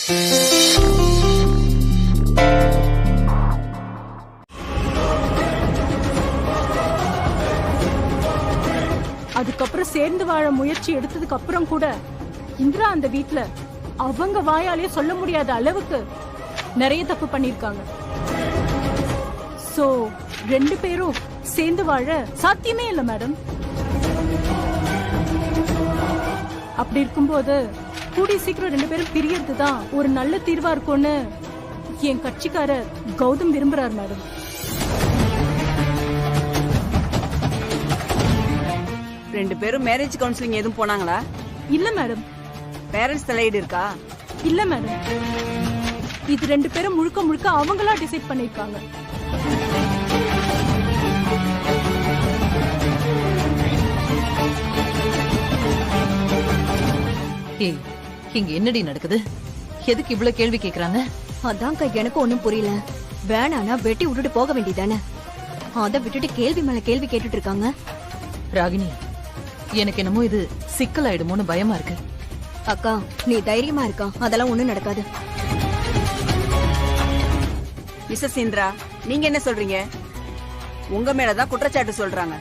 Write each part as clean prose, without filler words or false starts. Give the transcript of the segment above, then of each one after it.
அதுக்கப்புறம் சேர்ந்து வாழ முயற்சி எடுத்ததுக்கு அப்புறம் கூட இந்திரா அந்த வீட்ல அவங்க வாயாலே சொல்ல முடியாத அளவுக்கு நிறைய தப்பு பண்ணிருக்காங்க. சோ 2 பேரும் சேர்ந்து வாழ சாத்தியமே இல்ல மேடம். அப்படி இருக்கும்போது கூடிய சீக்கிரம் 2 பேரும் பிரியறதுதான் ஒரு நல்ல தீர்வா இருக்கும்னு என் கட்சிக்காரர் கௌதம் விரும்புறாரு மேடம். ரெண்டு பேரும் மேரேஜ் கவுன்சிலிங் எதுவும் போனாங்களா? இல்ல மேடம். பேரண்ட்ஸ் தலையீடு இருக்கா? இல்ல மேடம். இது 2 பேரும் முழுக்க முழுக்க அவங்களா டிசைட் பண்ணிருக்காங்க. ஏய், இங்க என்னடி நடக்குது? எதுக்கு இவ்வளவு கேள்வி கேக்குறாங்க? அதான்க்கா எனக்கு ஒண்ணும் புரியல. வேணானா வெட்டி விட்டுட்டு போக வேண்டியதானே, அத விட்டுட்டு கேள்வி மேல கேள்வி கேட்டுட்டு இருக்காங்க. ராகினி, எனக்கு என்னமோ இது சிக்கலாயிடுமோன்னு பயமா இருக்கு. அக்கா நீ தைரியமா இருக்கா, அதெல்லாம் ஒண்ணும் நடக்காது. மிஸ்ஸஸ் இந்திரா, நீங்க என்ன சொல்றீங்க? உங்க மேலதான் குற்றச்சாட்டு சொல்றாங்க.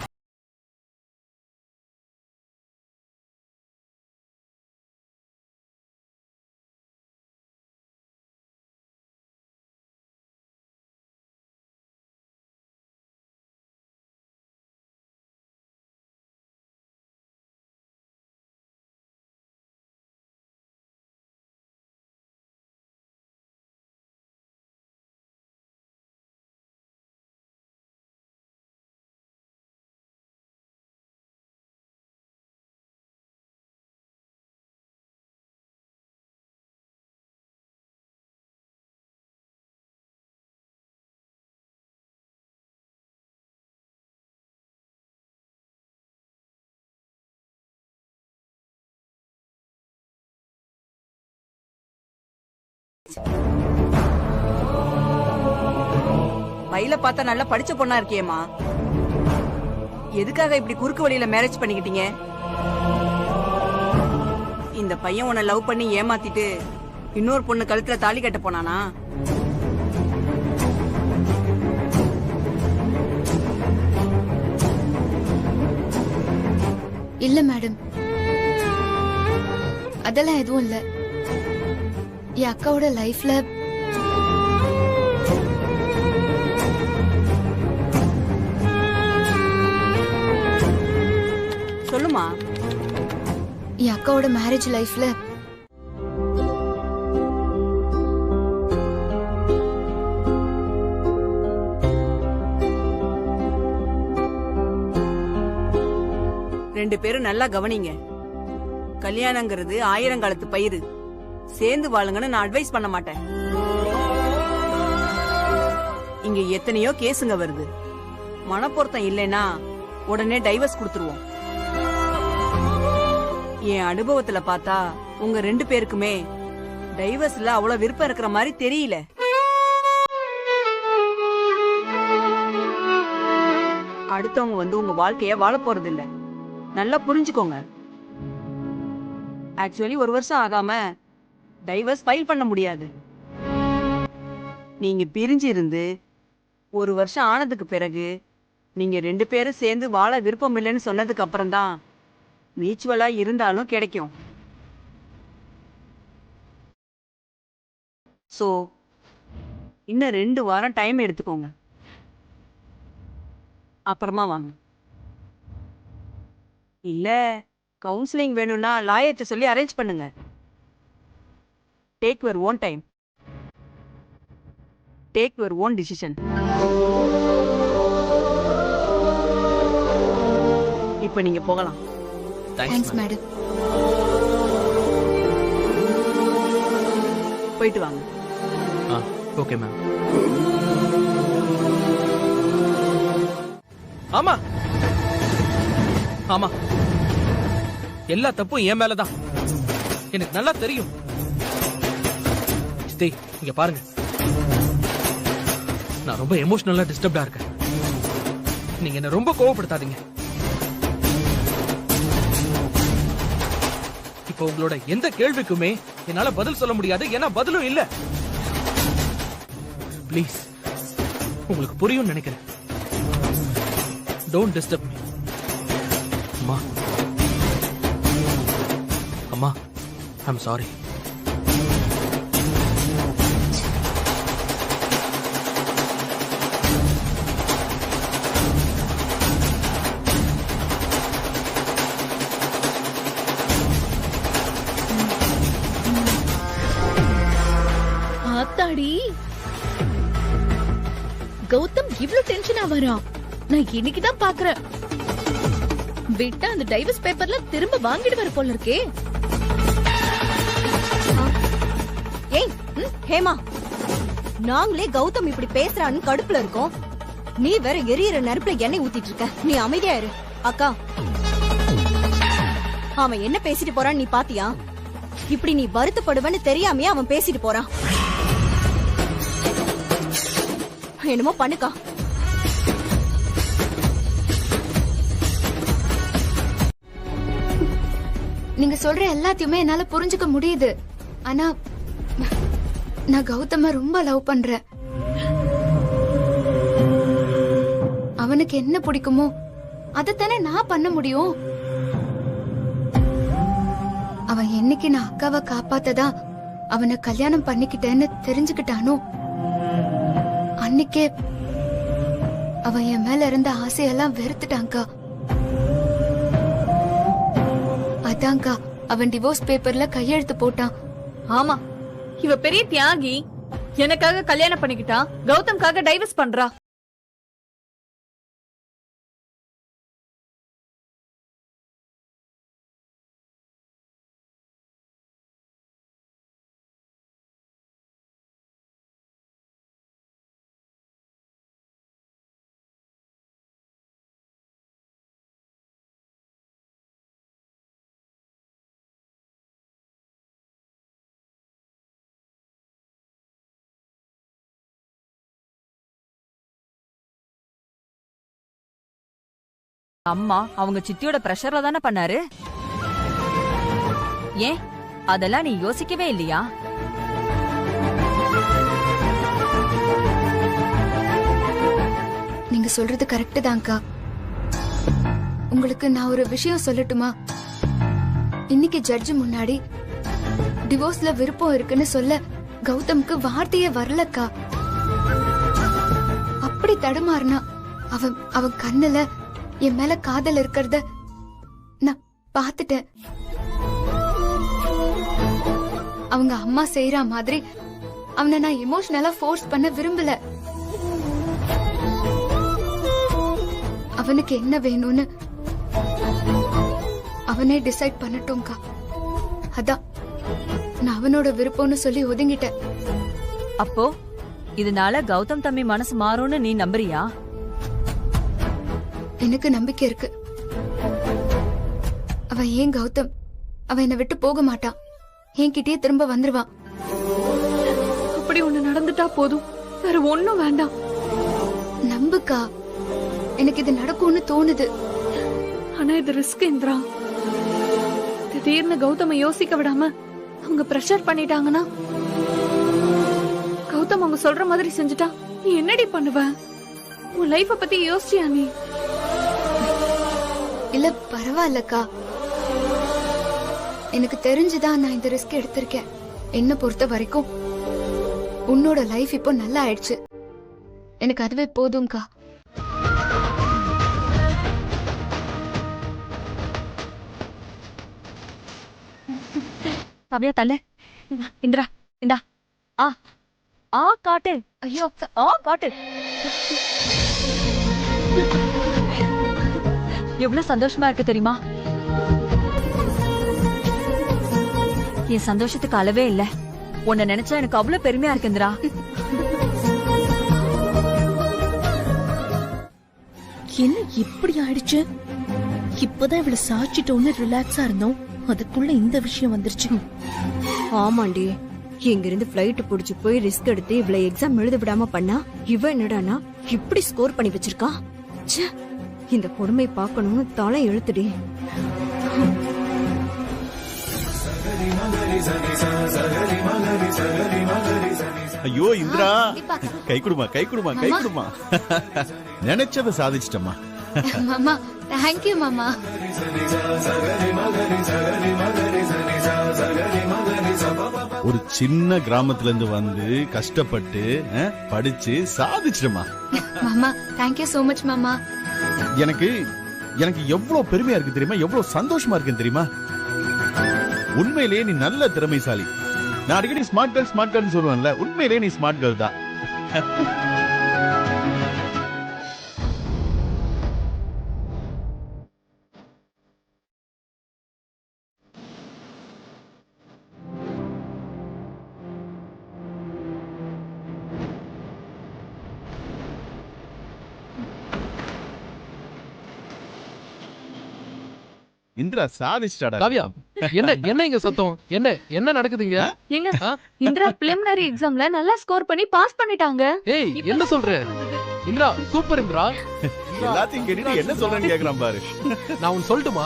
பையில பார்த்தா நல்லா படிச்ச பொண்ணா இருக்கியேமா, எதுக்காக இப்படி குறுக்கு வழியில மேரேஜ் பண்ணிக்கிட்டீங்க? இந்த பையன் உன்னை லவ் பண்ணி ஏமாத்திட்டு இன்னொரு பொண்ணு கழுத்துல தாலி கட்ட போனானா? இல்ல மேடம், அதெல்லாம் எதுவும் இல்ல. என் அக்காவோட லைஃப்ல சொல்லுமா. என் அக்காவோட மேரேஜ் லைஃப்ல ரெண்டு பேரும் நல்லா கவனிங்க. கல்யாணங்கிறது 1000 காலத்து பயிர். சேர்ந்து வாழுங்கன்னு நான் அட்வைஸ் பண்ண மாட்டேன். இங்க எத்தனையோ கேஸுங்க வருது. மனப்பொருத்தம் இல்லைன்னா உடனே டைவர்ஸ் கொடுத்துருவோம். என் அனுபவத்துல பார்த்தா உங்க 2 பேருக்குமே டைவர்ஸ்ல அவ்வளவு விருப்பம் இருக்கிற மாதிரி தெரியல. அடுத்தவங்க வந்து உங்க வாழ்க்கைய வாழ போறது இல்ல, நல்லா புரிஞ்சுக்கோங்க. ஆக்சுவலி 1 வருஷம் ஆகாம டைவர்ஸ் ஃபைல் பண்ண முடியாது. நீங்க பிரிஞ்சு இருந்து 1 வருஷம் ஆனதுக்கு பிறகு நீங்க 2 பேரும் சேர்ந்து வாழ விருப்பம் இல்லைன்னு சொன்னதுக்கு அப்புறம் தான் மியூச்சுவலா இருந்தாலும் கிடைக்கும். சோ இன்னும் 2 வாரம் டைம் எடுத்துக்கோங்க, அப்புறமா வாங்க. இல்ல கவுன்சிலிங் வேணும்னா லாயர்ட்ட சொல்லி அரேஞ்ச் பண்ணுங்க. Take your own time, take your own decision. இப்ப நீங்க போகலாம். Thanks madam. போயிட்டு வாங்க. Okay ma'am. ஆமா ஆமா, எல்லா தப்பும் என் மேலதான், எனக்கு நல்லா தெரியும். இங்க பாருங்க, நான் ரொம்ப எமோஷனலா டிஸ்டர்ப்டா இருக்கேன். நீங்க என்ன ரொம்ப கோவப்படுத்தாதீங்க. இப்ப உங்களோட எந்த கேள்விக்குமே என்னால பதில் சொல்ல முடியாது, ஏன்னா பதிலும் இல்ல. ப்ளீஸ், உங்களுக்கு புரியும் நினைக்கிறேன். Don't disturb me. அம்மா, அம்மா, ஐம் சாரி. ஆத்தாடி, கௌதம் இவ்ளோ டென்ஷனா வரான் நான் இன்னைக்குதான் பாக்குறேன். விட்டா அந்த டைவர்ஸ் பேப்பர்ல திரும்ப வாங்கிடுவாரு போல இருக்கே. ஏய் ஹேமா, நாங்களே கௌதம் இப்படி பேசுறான்னு கடுப்புல இருக்கோம். நீ வேற எரியற நெருப்புல எண்ணெய் ஊத்திட்டு இருக்க. நீ அமைதியா இரு. அக்கா, அவன் என்ன பேசிட்டு போறான்னு நீ பாத்தியா? இப்படி நீ வருத்தப்படுவன்னு தெரியாமையே அவன் பேசிட்டு போறான். என்னமோ பண்ணுக்கா. நீங்க சொல்ற எல்லாத்தையுமே என்னால புரிஞ்சுக்க முடியுது. ஆனா நான் கௌதம ரொம்ப லவ் பண்றேன். அவனுக்கு என்ன பிடிக்குமோ அதத்தானே நான் பண்ண முடியும். அவன் என்னைக்கு நான் அக்காவை காப்பாத்ததா அவனை கல்யாணம் பண்ணிக்கிட்டேன்னு தெரிஞ்சுக்கிட்டானோ அன்னைக்கே அவன் என் மேல இருந்த ஆசையெல்லாம் வெறுத்துட்டான்க்கா. அதான்க்கா அவன் டிவோர்ஸ் பேப்பர்ல கையெழுத்து போட்டான். ஆமா, இவ பெரிய தியாகி. எனக்காக கல்யாணம் பண்ணிக்கிட்டா, கௌதம்காக டைவர்ஸ் பண்றா. அம்மா அவங்க சித்தியோட பிரஷர்ல தானே பண்ணாரு. ஏன் அதெல்லாம் நீ யோசிக்கவே இல்லையா? நீங்க சொல்றது கரெக்ட் தான்க்கா. உங்களுக்கு நான் ஒரு விஷயம் சொல்லட்டுமா? இன்னைக்கு ஜட்ஜ் முன்னாடி டிவோர்ஸ்ல விருப்பம் இருக்குன்னு சொல்ல கௌதம்க்கு வார்த்தையே வரலக்கா. அப்படி தடுமாறினா அவன் கண்ணுல என் மேல காதல் இருக்கிறத நான் பாத்துட்டேன். அவங்க அம்மா செய்யற மாதிரி அவனை நான் எமோஷனலா ஃபோர்ஸ் பண்ண விரும்பல. அவனுக்கு என்ன வேணும்னு அவனே டிசைட் பண்ணட்டும்க்கா. அதான் நான் அவனோட விருப்பம்னு சொல்லி ஒதுங்கிட்டேன். அப்போ இதனால கௌதம் தம்பி மனசு மாறும்னு நீ நம்புறியா? எனக்கு நம்பிக்கை இருக்கு. அவன் ஏன் கௌதம் அவன் என்னை விட்டு போக மாட்டான். என்கிட்டயே திரும்ப வந்துருவான். அப்படி ஒண்ணு நடந்துட்டா போதும், வேற ஒண்ணும் வேண்டாம். நம்புக்கா, எனக்கு இது நடக்கும்னு தோணுது. ஆனா இது ரிஸ்க் இந்திரா. திடீர்னு கௌதம யோசிக்க விடாம அவங்க பிரஷர் பண்ணிட்டாங்கன்னா, கௌதம் அவங்க சொல்ற மாதிரி செஞ்சுட்டா நீ என்னடி பண்ணுவ? உன் லைஃப பத்தி யோசிச்சியா நீ? இல்ல பரவாயில்லக்கா, எனக்கு தெரிஞ்சுதான் நான் இந்த ரிஸ்க் எடுத்திருக்கேன். என்ன பொறுத்த வரைக்கும் உன்னோட லைஃப் இப்போ நல்லா ஆயிடுச்சு. எனக்கு அதுவே போதும்க்கா. அப்படியே தள்ளு. இந்திரா, இந்தா. ஆ ஆ காட்டு. ஐயோ, ஆ காட்டு. எவ்வளவு சந்தோஷமா இருக்கு தெரியுமா? என் சந்தோஷத்துக்கு அளவே இல்ல. உன்னை நினைச்சா எனக்கு அவ்வளவு பெருமையா இருக்கு இந்திரா. என்ன இப்படி ஆயிடுச்சு? இப்பதான் இவளை சாச்சிட்டோன்னு ரிலாக்ஸா இருந்தோம், அதுக்குள்ள இந்த விஷயம் வந்துருச்சு. ஆமாண்டி, இங்கிருந்து பிளைட் புடிச்சு போய் ரிஸ்க் எடுத்து இவளை எக்ஸாம் எழுத விடாம பண்ணா இவ என்னடானா இப்படி ஸ்கோர் பண்ணி வச்சிருக்கா. ச்சே, இந்த கொடுமை பார்க்கணும்னு தலை எழுத்துடி. ஐயோ இந்திரா, கை கொடுமா கை கொடுமா கை கொடுமா. நினைச்சதை சாதிச்சிட்டம்மா. மாமா தேங்க்யூ மாமா. ஒரு சின்ன கிராமத்துல இருந்து வந்து கஷ்டப்பட்டு படிச்சு சாதிச்சிட்டமா. மாமா தேங்க்யூ சோ மச் மாமா. எனக்கு எனக்கு எவ்வளவு பெருமையா இருக்கு தெரியுமா, எவ்வளவு சந்தோஷமா இருக்கு தெரியுமா. உண்மையிலேயே நீ நல்ல திறமைசாலி. நான் அடிக்கடி ஸ்மார்ட் கேர்ள் சொல்லுவேன்ல, உண்மையிலேயே நீ ஸ்மார்ட் கேர்ள் தான். இந்திரா சாதிச்சிட்டாடா. காவியா, என்ன இங்க சத்தம்? என்ன நடக்குதுங்க? ஏங்க இந்திரா பிலிமினரி எக்ஸாம்ல நல்லா ஸ்கோர் பண்ணி பாஸ் பண்ணிட்டாங்க. ஏய், என்ன சொல்ற? இந்திரா சூப்பர் இந்திரா. எல்லாத்தையும் கேட்டுட்டு என்ன சொல்றேன்னு கேக்குறான் பாரு. நான் உன் சொல்லட்டுமா,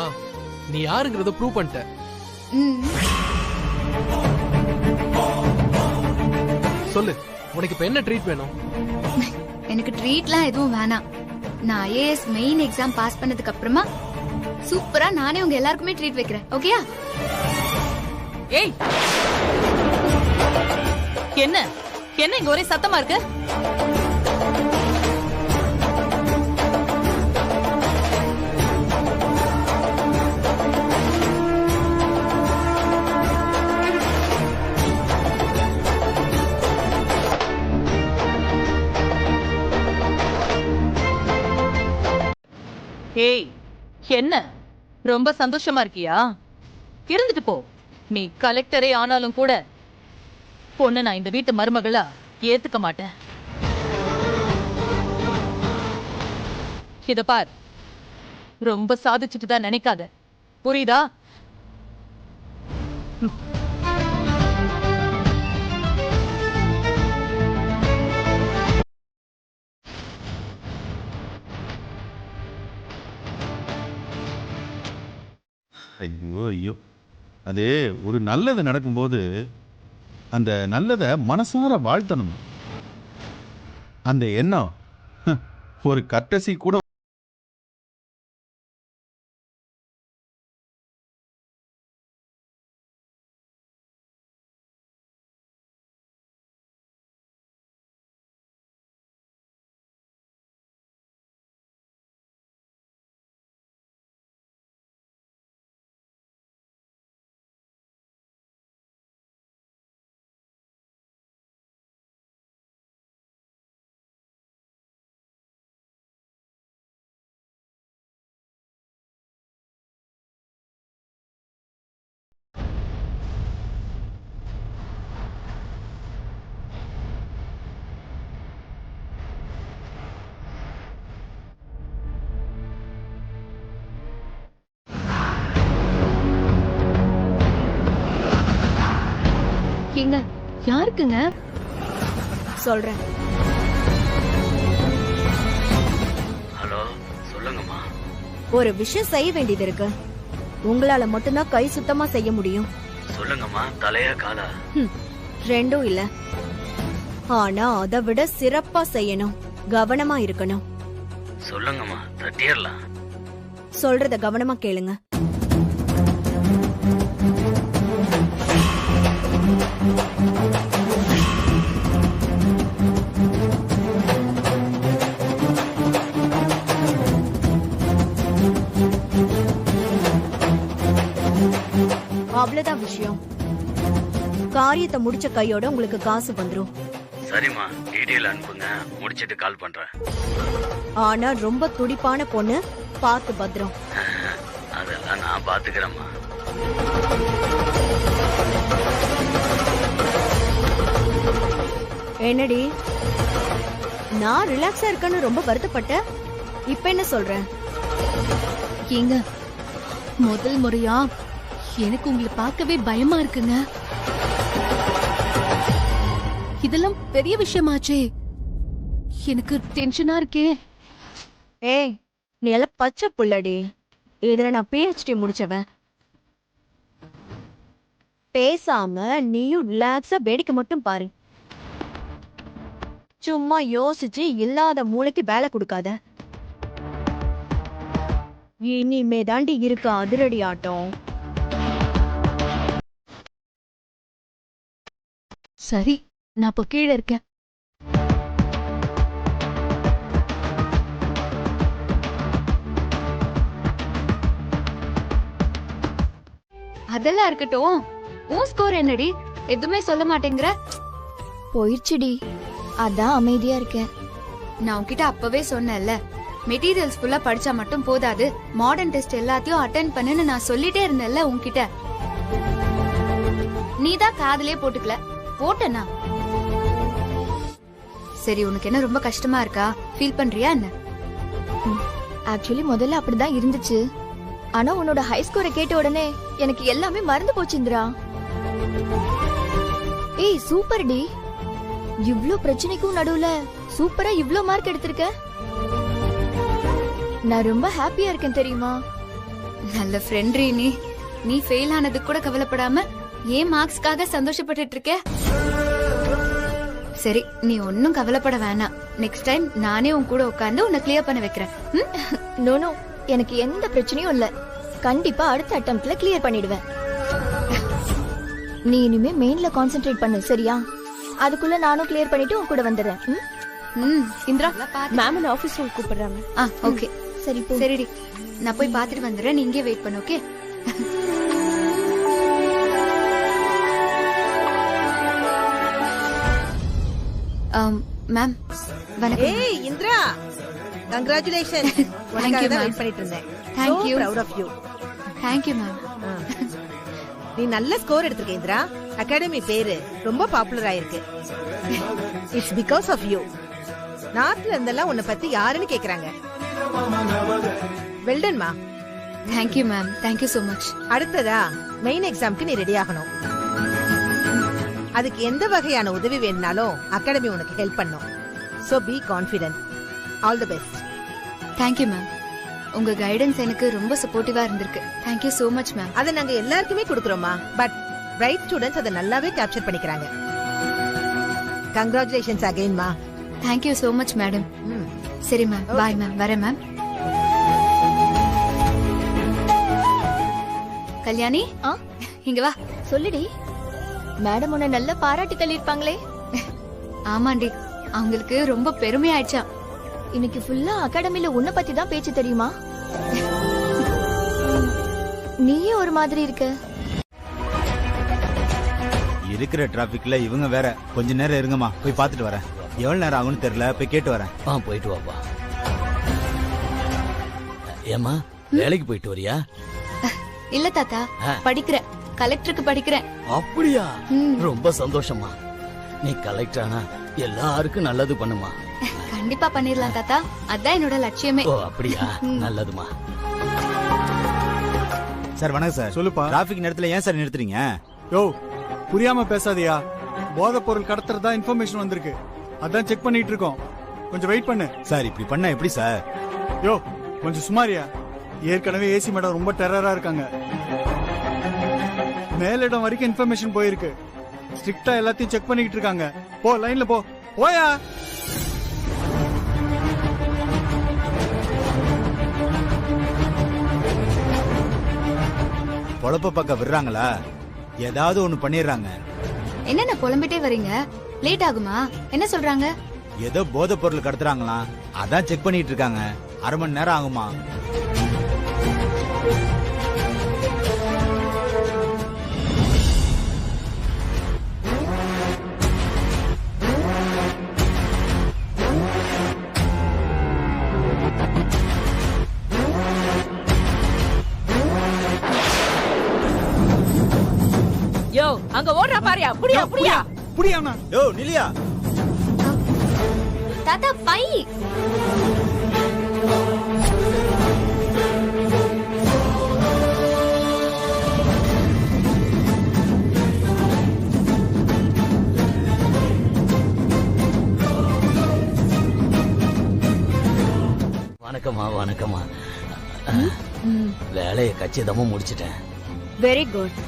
நீ யாருங்கறத ப்ரூவ் பண்ணிட்ட. சொல்லு, உனக்கு இப்ப என்ன ட்ரீட் வேணும்? எனக்கு ட்ரீட்லாம் எதுவும் வேணாம். நான் ஐஏஎஸ் மெயின் எக்ஸாம் பாஸ் பண்ணதுக்கு அப்புறமா சூப்பரா நானே உங்க எல்லாருக்குமே ட்ரீட் வைக்கிறேன். ஓகேயா? ஏய், என்ன இங்க ஒரே சத்தமா இருக்கு? ஏய், என்ன ரொம்ப சந்தோஷமா இருக்கியா? இருந்துட்டு போ. நீ கலெக்டரே ஆனாலும் கூட பொண்ணு நான் இந்த வீட்டு மருமகளா ஏத்துக்க மாட்டேன். இத பார், ரொம்ப சாதிச்சுட்டு தான் நினைக்காத, புரியுதா? ஐயோ ஐயோ, அது ஒரு நல்லது நடக்கும்போது அந்த நல்லதை மனசார வாழ்த்தணும். அந்த எண்ணம் ஒரு கட்டசி கூட ஏங்க யாருக்குங்க? சொல்றேன். ஹலோ, சொல்லுங்கம்மா. ஒரு விஷயம் செய்ய வேண்டியது இருக்கு. உங்களால மட்டும்தான் கை சுத்தமா செய்ய முடியும். சொல்லுங்கம்மா, தலையா காலா? ரெண்டும் இல்ல, ஆனா அதை விட சிறப்பா செய்யணும். கவனமா இருக்கணும். சொல்லுங்கம்மா, தட்டிடலாம். சொல்றத கவனமா கேளுங்க. அவ்வளவுதான் விஷயம். காரியத்தை முடிச்ச கையோட உங்களுக்கு காசு வந்துரும். சரிம்மா, டீடைல் அனுப்புங்க, முடிச்சிட்டு கால் பண்றேன். ஆனா ரொம்ப துடிப்பான பொண்ணு, பார்த்து பத்திரம். அதெல்லாம் நான் பாத்துக்கிறேம்மா. என்னடி, நான் ரிலாக்ஸா இருக்கேன்னு ரொம்ப வருத்தப்பட்ட. இப்ப என்ன சொல்ற? ஏங்க, முதல் முறையா எனக்கு உங்களை பார்க்கவே பயமா இருக்குங்க. இதெல்லாம் பெரிய விஷயமாச்சே, எனக்கு டென்ஷனா இருக்கே. ஏய், நீ எல்லாம் பச்சை புள்ளடி. இதுல நான் PhD முடிச்சவன். பேசாம நீயும் ரிலாக்ஸா வேடிக்கை மட்டும் பாரு. சும்மா யோசிச்சு இல்லாத மூளைக்கு வேலை கொடுக்காத. இனிமே தாண்டி இருக்கு அதிரடி ஆட்டம். சரி, நான் இப்போ கீழே இருக்கேன். அதெல்லாம் இருக்கட்டும். உன் ஸ்கோர் என்னடி? எதுவுமே சொல்ல மாட்டேங்கிற. போயிடுச்சுடி, அதான் அமைதியா இருக்கேன். நான் உன்கிட்ட அப்பவே சொன்னேன்ல, மெட்டீரியல்ஸ் ஃபுல்லா படிச்சா மட்டும் போதாது, மாடர்ன் டெஸ்ட் எல்லாத்தையும் அட்டென்ட் பண்ணுன்னு நான் சொல்லிட்டே இருந்தேன்ல உன்கிட்ட. நீதான் காதுலயே போட்டுக்கல. போட்டனா? சரி, உனக்கு என்ன ரொம்ப கஷ்டமா இருக்கா? ஃபீல் பண்றியா என்ன? ஆக்சுவலி முதல்ல அப்படிதான் இருந்துச்சு. ஆனா உன்னோட ஹை ஸ்கோரை கேட்ட உடனே எனக்கு எல்லாமே மறந்து போச்சு இந்திரா. ஏய் சூப்பர் டி, இவ்ளோ பிரச்சனைக்கும் நடுவுல சூப்பரா இவ்ளோ மார்க் எடுத்திருக்க. நான் ரொம்ப ஹாப்பியா இருக்கேன் தெரியுமா. நல்ல ஃப்ரெண்ட் நீ. நீ ஃபெயில் ஆனது கூட கவலைப்படாம ஏன் மார்க்ஸ்க்காக சந்தோஷப்பட்டுட்டு இருக்க? சரி, நீ ஒன்னும் கவலைப்பட வேணாம். நெக்ஸ்ட் டைம் நானே உன் கூட உட்கார்ந்து உன்னை கிளியர் பண்ண வைக்கிறேன். நோ, எனக்கு எந்த பிரச்சனையும் இல்ல. கண்டிப்பா அடுத்த அட்டெம்ப்ட்ல கிளியர் பண்ணிடுவேன். நீ இனிமே மெயின்ல கான்சென்ட்ரேட் பண்ணு, சரியா? அதுக்குள்ள நானும் கிளியர் பண்ணிட்டு உன் கூட வந்துடுறேன். இந்திரா, மேம் ஆபீஸ் ரூம் கூப்பிடுறாங்க. ஓகே, சரி போ. சரிடி, நான் போய் பாத்துட்டு வந்துடுறேன். நீ இங்கே வெயிட் பண்ணு, ஓகே? மேம் வணக்கம். ஏய் இந்திரா, கங்க்ராச்சுலேஷன்ஸ். உனக்காக தான் வெயிட் பண்ணிட்டு இருந்தேன். Thank you. Proud of you. Thank you ma'am. நீ நல்ல ஸ்கோர் எடுத்திருக்க இந்திரா. அகாடமி பேரு ரொம்ப பாப்புலர் ஆயிருக்கு. It's because of you. நார்த்ல இருந்தெல்லாம் உன்னை பத்தி யாருன்னு கேக்குறாங்க. வெல்டன்மா. Thank you ma'am. Thank you so much. அடுத்ததா மெயின் எக்ஸாம்க்கு நீ ரெடி ஆகணும். அதுக்கு எந்த வகையான உதவி வேணும்னாலும் அகாடமி உனக்கு ஹெல்ப் பண்ணும். So be confident. All the best. Thank you ma'am. உங்க கைடன்ஸ் எனக்கு ரொம்ப சப்போர்ட்டிவா இருந்திருக்கு. Thank you so much ma'am. அதை நாங்க எல்லாருக்குமே கொடுக்கறோமா. பட் பிரைட் ஸ்டூடண்ட்ஸ் அதை நல்லாவே கேப்சர் பண்ணிக்கிறாங்க. கங்க்ராச்சுலேஷன்ஸ் அகைன் மா. Thank you so much madam. சரி மேம், பாய் மேம். வரேன் மேம். கல்யாணி, இங்க வா. சொல்லுடி. மேடம் உன்னை நல்லா பாராட்டி தள்ளிருப்பாங்களே. ஆமாண்டி, அவங்களுக்கு ரொம்ப பெருமையாயிடுச்சா. இன்னைக்கு ஃபுல்லா அகாடமில உன்னை பத்தி தான் பேச்சு தெரியுமா. நீயே ஒரு மாதிரி இருக்க. இருக்கிற டிராபிக்ல இவங்க வேற. கொஞ்ச நேரம் இருங்கம்மா, போய் பாத்துட்டு வரேன். எவ்வளவு நேரம் ஆகும்னு தெரியல, போய் கேட்டு வரேன். போயிட்டு வாப்பா. ஏமா, வேலைக்கு போயிட்டு வரியா? இல்ல தாத்தா, படிக்கிறேன். கலெக்டருக்கு படிக்கிறேன். அப்படியா? ரொம்ப சந்தோஷமா. நீ கலெக்டர் ஆனா எல்லாருக்கும் நல்லது பண்ணுமா. கண்டிப்பா பண்ணிரலாம் தாத்தா, அதான் என்னோட லட்சியமே. ஓ அப்படியா? நல்லதுமா. சார் வணக்கம் சார். சொல்லுப்பா. டிராபிக் நேரத்துல ஏன் சார் நிறுத்துறீங்க? யோ, புரியாம பேசாதயா. போதைப் பொருள் கடத்துறதா இன்ஃபர்மேஷன் வந்திருக்கு. அதான் செக் பண்ணிட்டு இருக்கோம். கொஞ்சம் வெயிட் பண்ணு. சார் இப்படி பண்ணா எப்படி சார்? யோ, கொஞ்சம் சுமாரியா. ஏற்கனவே ஏசி மேடம் ரொம்ப டெரரா இருக்காங்க. மேலிடம் வரைக்கும் இன்ஃபர்மேஷன் போயிருக்கு. ஸ்ட்ரிக்டா எல்லாத்தையும் செக் பண்ணிட்டு இருக்காங்க. போ, லைன்ல போ. போயா. பொழப்ப பக்கம் விடுறாங்களா? ஏதாவது ஒண்ணு பண்ணிடுறாங்க. என்னென்ன புலம்பிட்டே வரீங்க? லேட் ஆகுமா? என்ன சொல்றாங்க? ஏதோ போதை பொருள் கடத்துறாங்களாம், அதான் செக் பண்ணிட்டு இருக்காங்க. அரை மணி நேரம் ஆகுமா? யோ, அங்க ஓடுறா பாரியா. புடியா புடியா புடியாமா. யோ நிலியா. தாத்தா பை. வணக்கம்மா. வணக்கம்மா. வேலையை கச்சிதமா முடிச்சிட்டேன். Very good.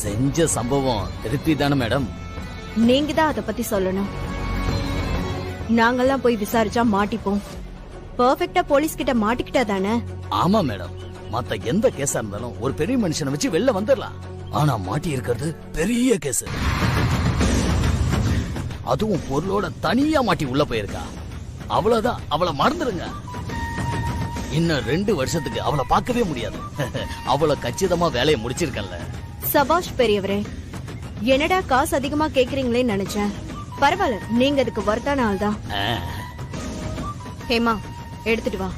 செஞ்ச சம்பவம் திருப்தி தானே மேடம்? நீங்க தான் அத பத்தி சொல்லணும். நாங்கெல்லாம் போய் விசாரிச்சா மாட்டிப்போம். பெர்ஃபெக்ட்டா போலீஸ் கிட்ட மாட்டிக்கிட்டா தானே? ஆமா மேடம், மத்த எந்த கேஸா இருந்தாலும் ஒரு பெரிய மனுஷனை வச்சு வெளில வந்துடலாம். ஆனா மாட்டி இருக்கிறது பெரிய கேஸ். அதுவும் பொருளோட தனியா மாட்டி உள்ள போயிருக்கா. அவ்வளவுதான், அவளை மறந்துருங்க. இன்னும் 2 வருஷத்துக்கு அவளை பார்க்கவே முடியாது. அவளை கச்சிதமா வேலையை முடிச்சிருக்கல. சபாஷ் பெரியவரே. என்னடா காசு அதிகமா கேக்குறீங்களேன்னு நினைச்சேன். பரவாயில்ல, நீங்க அதுக்கு வர்த்தான ஆள் தான். ஹேமா, எடுத்துட்டு வா.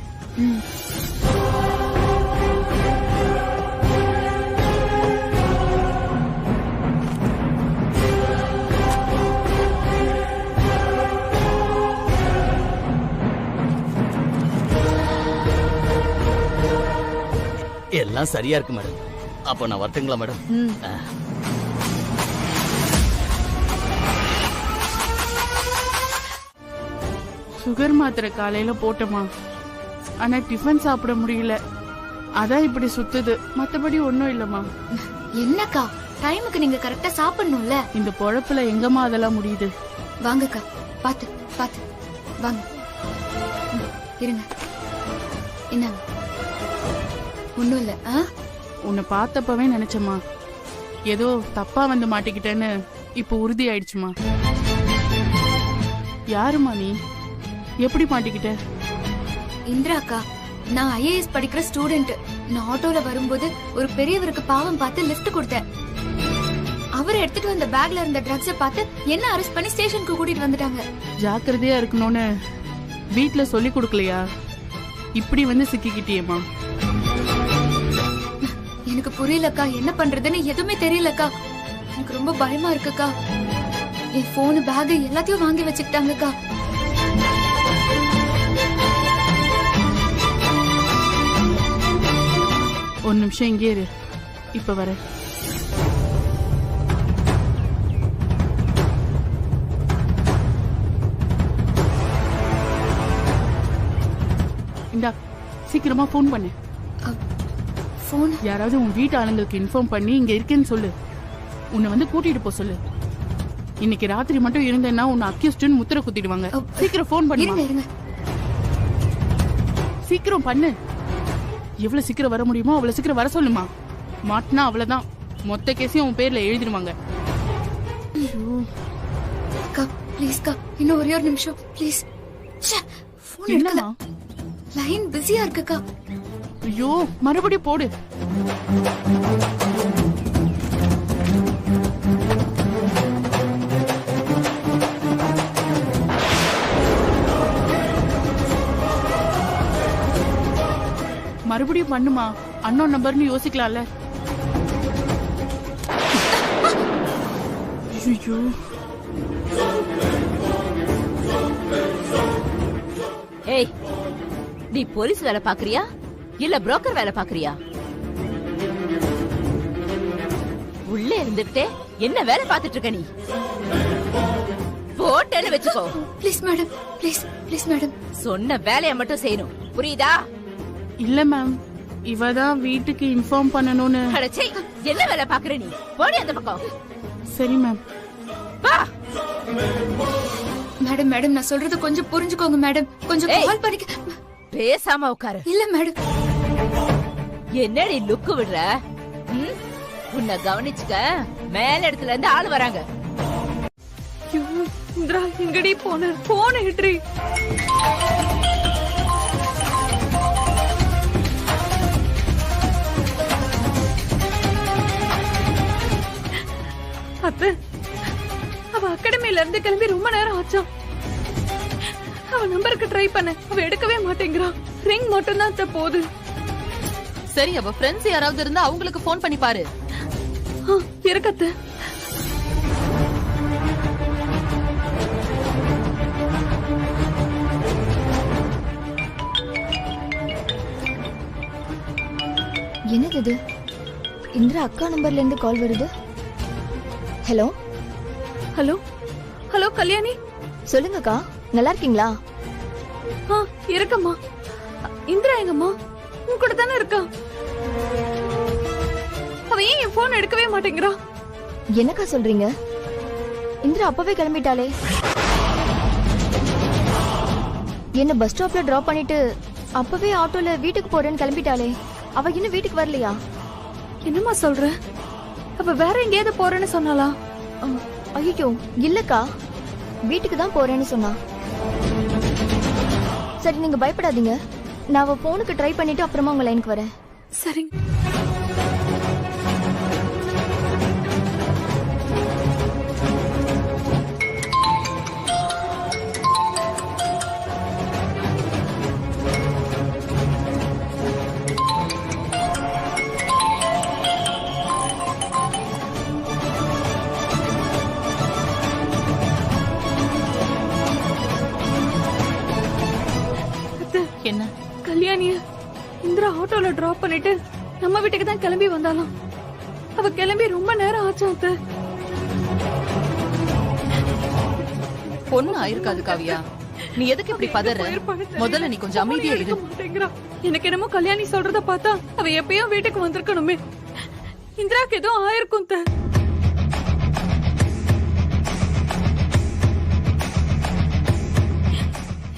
எல்லாம் சரியா இருக்கு மேடம். அப்ப நான் வரட்டுங்களா மேடம்? சுகர் மாத்திரை காலையில போட்டோமா, ஆனா டிஃபன் சாப்பிட முடியல. அதான் இப்படி சுத்துது, மத்தபடி ஒண்ணும் இல்லம்மா. என்னக்கா, டைமுக்கு நீங்க கரெக்டா சாப்பிடணும்ல. இந்த பொழப்புல எங்கம்மா அதெல்லாம் முடியுது? வாங்கக்கா, பாத்து பாத்து வாங்க. இருங்க, என்னங்க? ஒண்ணும் இல்ல. உன்னை பார்த்தப்பவே நினைச்சம்மா, ஏதோ தப்பா வந்து மாட்டிக்கிட்டேன்னு இப்ப உறுதி ஆயிடுச்சுமா. யாருமா நீ? எப்படி மாட்டிக்கிட்ட? இந்திராக்கா, நான் ஐஏஎஸ் படிக்கிற ஸ்டூடெண்ட். நான் ஆட்டோல வரும்போது ஒரு பெரியவருக்கு பாவம் பார்த்து லிஃப்ட் கொடுத்தேன். அவர் எடுத்துட்டு வந்த பேக்ல இருந்த ட்ரக்ஸ பார்த்து என்ன அரெஸ்ட் பண்ணி ஸ்டேஷனுக்கு கூட்டிட்டு வந்துட்டாங்க. ஜாக்கிரதையா இருக்கணும்னு வீட்ல சொல்லி கொடுக்கலையா? இப்படி வந்து சிக்கிக்கிட்டியேமா. எனக்கு புரியலக்கா, என்ன பண்றதுன்னு எதுவுமே தெரியலக்கா. எனக்கு ரொம்ப பயமா இருக்குக்கா. என் போன், பேக் எல்லாத்தையும் வாங்கி வச்சுக்கிட்டாங்கக்கா. ஒரு நிமிஷம் இங்கே இரு, இப்ப வர. இந்தா, சீக்கிரமா போன் பண்ணு. போன்? யாராவது உன் வீட்டு ஆளுங்களுக்கு இன்ஃபார்ம் பண்ணி இங்க இருக்கேன்னு சொல்லு. உன்னை வந்து கூட்டிட்டு போ சொல்லு. இன்னைக்கு ராத்திரி மட்டும் இருந்தேன்னா உன்னை அக்யூஸ்ட்னு முத்திர குத்திடுவாங்க. சீக்கிரம் போன் பண்ணு. சீக்கிரம் பண்ணு. எவ்வளவு சீக்கிரம் வர முடியுமோ அவ்வளவு சீக்கிரம் வர சொல்லுமா. மாட்டினா அவ்வளவுதான், மொத்த கேஸையும் உன் பேர்ல எழுதிடுவாங்க. இன்னும் ஒரே ஒரு நிமிஷம் ப்ளீஸ். என்னமா? லைன் பிஸியா இருக்குக்கா. ஐயோ, மறுபடியும் போடு. மறுபடியும் பண்ணுமா, அன்னோன் நம்பர்னு யோசிக்கலாம்ல. ஐயோ, ஏய், நீ போலீஸ் வேலை பாக்குறியா இல்ல புரோக்கர் வேலை பாக்குறியா? உள்ளே இருந்துட்டே என்ன வேலை பார்த்துட்டு இருக்க நீ? போட்டேன்னு வெச்சுக்கோ. Please madam, please please madam. சொன்ன வேலையை மட்டும் செய்யணும், புரியுதா? இல்ல மேம், இவதான் வீட்டுக்கு இன்ஃபார்ம் பண்ணணும்னு. அடச்சே, என்ன வேலை பாக்குற நீ? போடி அந்த பக்கம். சரி மேம். வா மேடம். மேடம், நான் சொல்றது கொஞ்சம் புரிஞ்சுக்கோங்க மேடம். கொஞ்சம் கால் பண்ணி. பேசாம உட்காரு. இல்ல மேடம். என்னடி லுக்கு விடுற? உன்னை கவனிச்சுக்க, மேல இடத்துல இருந்து ஆள் வராங்க. இந்திரா, எங்கடி போன? போன ஹிட்ரி. அத்த, அவ அகாடமில இருந்து கிளம்பி ரொம்ப நேரம் ஆச்சா. அவ நம்பருக்கு ட்ரை பண்ண, அவ எடுக்கவே மாட்டேங்கிறா. ரிங் மட்டும் தான் போகுது. சரி, அவ ஃப்ரெண்ட்ஸ் யாராவது இருந்தா அவங்களுக்கு போன் பண்ணி பாரு. இருக்கத்த. என்னது இது? இந்திரா அக்கா நம்பர்ல இருந்து கால் வருது. Hello hello hello Kalyani. சொல்லுங்கக்கா, நல்லா இருக்கீங்களா? இருக்கம்மா. இந்திரா எங்கம்மா? உன் கூட தானே இருக்கா? அவ ஏன் என் போன் எடுக்கவே மாட்டேங்கிறா? என்னக்கா சொல்றீங்க? இந்திரா அப்பவே கிளம்பிட்டாளே. என்ன பஸ் ஸ்டாப்ல டிராப் பண்ணிட்டு அப்பவே ஆட்டோல வீட்டுக்கு போறேன்னு கிளம்பிட்டாளே. அவ இன்னும் வீட்டுக்கு வரலையா? என்னம்மா சொல்ற? அவ வேற எங்கேயாவது போறேன்னு சொன்னாளா? ஐயோ இல்லக்கா, வீட்டுக்கு தான் போறேன்னு சொன்னா. சரி நீங்க பயப்படாதீங்க, நான் அவ போனுக்கு ட்ரை பண்ணிட்டு அப்புறமா உங்க லைனுக்கு வரேன். சரிங்க. என்ன? கல்யாணிய இந்திரா ஆட்டோல டிராப் பண்ணிட்டு நம்ம வீட்டுக்கு தான் கிளம்பி வந்தாலாம். அவ கிளம்பி ரொம்ப நேரம் ஆச்சா அத்தை. பொண்ணு ஆயிருக்காது காவியா, நீ எதுக்கு இப்படி பதற? முதல்ல நீ கொஞ்சம் அமைதியா இரு. எனக்கு என்னமோ கல்யாணி சொல்றத பார்த்தா அவ எப்பயோ வீட்டுக்கு வந்திருக்கணுமே. இந்திராக்கு ஏதோ ஆயிருக்கும் அத்தை.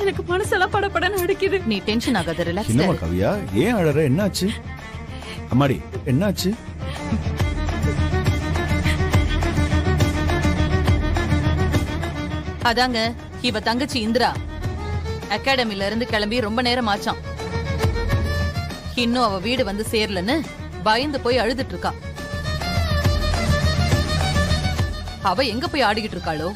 எனக்கு மனசெல்லாம் படபடன்னு அடிக்குது. நீ டென்ஷன் ஆகாத, ரிலாக்ஸ். என்னம்மா காவியா, ஏன் அழற? என்னாச்சு? அம்மாடி என்னாச்சு? அதாங்க இவ தங்கச்சி இந்திரா அகாடமில இருந்து கிளம்பி ரொம்ப நேரம் ஆச்சாம். இன்னும் அவ வீடு வந்து சேரலன்னு பயந்து போய் அழுதுட்டு இருக்கா. அவ எங்க போய் ஆடிக்கிட்டு இருக்காளோ,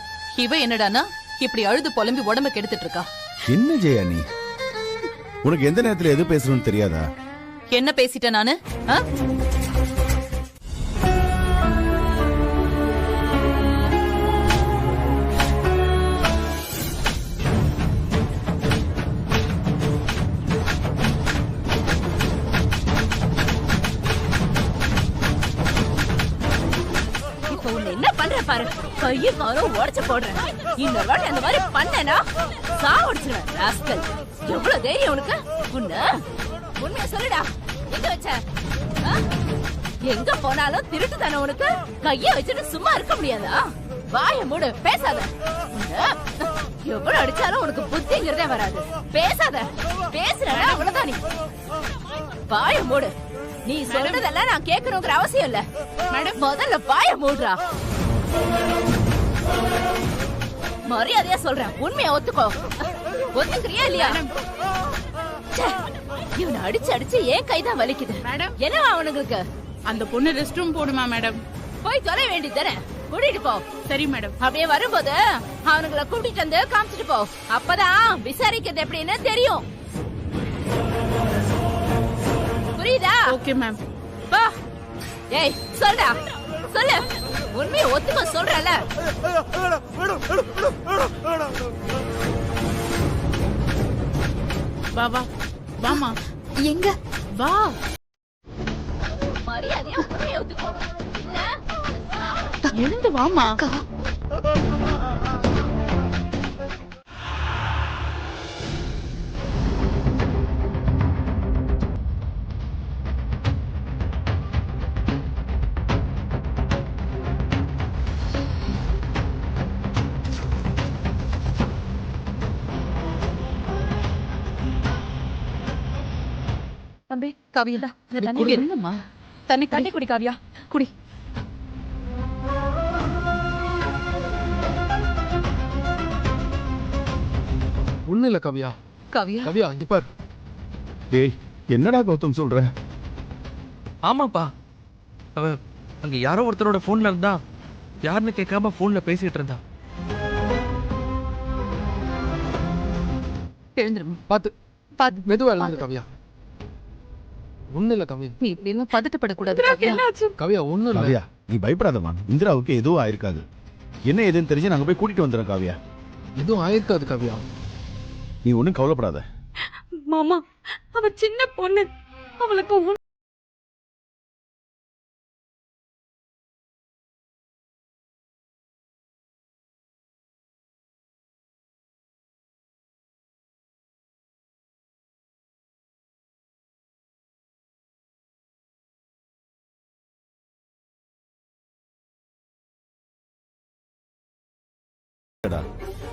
இவ என்னடானா இப்படி அழுது புலம்பி உடம்ப கெடுத்துட்டு இருக்கா. என்ன ஜெயா நீ? உனக்கு எந்த நேரத்துல எது பேசணும்னு தெரியாதா? என்ன பேசிட்டேன் நானு? இப்ப உன்னை என்ன பண்ற பாரு. கையை காரம் உடைச்சு போடுறேன். இன்னொரு வாட்டி அந்த மாதிரி பண்ணேனா சாவடிச்சிருவேன். ராஸ்கல், எவ்வளவு தைரியம் உனக்கு? உண்மையா சொல்லுடா, எங்க வச்ச? எங்க போனாலும் திருட்டு தானே உனக்கு. கைய வச்சுட்டு சும்மா இருக்க முடியாதா? வாய மூடு, பேசாத. எவ்வளவு அடிச்சாலும் உனக்கு புத்திங்கிறதே வராது. பேசாத. பேசுற அவ்வளவுதான். நீ வாய மூடு. நீ சொல்றதெல்லாம் நான் கேட்கணுங்கிற அவசியம் இல்ல. மேடம் முதல்ல வாய மூடுறா. மரியாதையா சொல்றேன், உண்மையா ஒத்துக்கோ. ஒத்துக்கிறியா இல்லையா? இவனை அடிச்சு அடிச்சு ஏன் கைதான் வலிக்குது. மேடம் என்னவா அவனுங்களுக்கு? அந்த பொண்ணு ரெஸ்ட் ரூம் போடுமா மேடம்? போய் தொலை வேண்டியதானே, கூட்டிட்டு போ. சரி மேடம். அப்படியே வரும்போது அவனுங்களை கூட்டிட்டு வந்து காமிச்சிட்டு போ. அப்பதான் விசாரிக்கிறது எப்படின்னு தெரியும். புரியுதா? Okay ma'am. வா. ஏய் சொல்டா, சொல்லு. உண்மையை ஒத்துக்க சொல்றல. வா வா வாமா. எங்க? வா. மரியாதையா உண்மையை ஒத்துக்கோ. எழுந்து வாமா. தம்பி காவியா, தண்ணி என்னம்மா? தண்ணி தண்ணி குடி காவியா, குடி. ஒண்ணு இல்ல காவியா. காவியா காவியா இங்க பாரு. டேய் என்னடா கௌதம் சொல்ற? ஆமாப்பா, அவ அங்க யாரோ ஒருத்தரோட போன்ல இருந்தா, யாருன்னு கேட்காம போன்ல பேசிட்டு இருந்தா. எழுந்துரும். பாத்து பாத்து மெதுவா எழுந்துரு காவியா. ஒண்ணு இல்ல காவியா. நீ இப்படி எல்லாம் பதட்டப்படக்கூடாது காவியா. காவியா ஒண்ணு இல்ல. காவியா நீ பயப்படாதமா, இந்திராவுக்கு எதுவும் ஆயிருக்காது. என்ன ஏதுன்னு தெரிஞ்சு நாங்க போய் கூட்டிட்டு வந்துடுறோம் காவியா. எதுவும் ஆயிருக்காது காவியா. நீ ஒன்னும் கவலைப்படாத மாமா. அவ சின்ன பொண்ணு, அவளுக்கு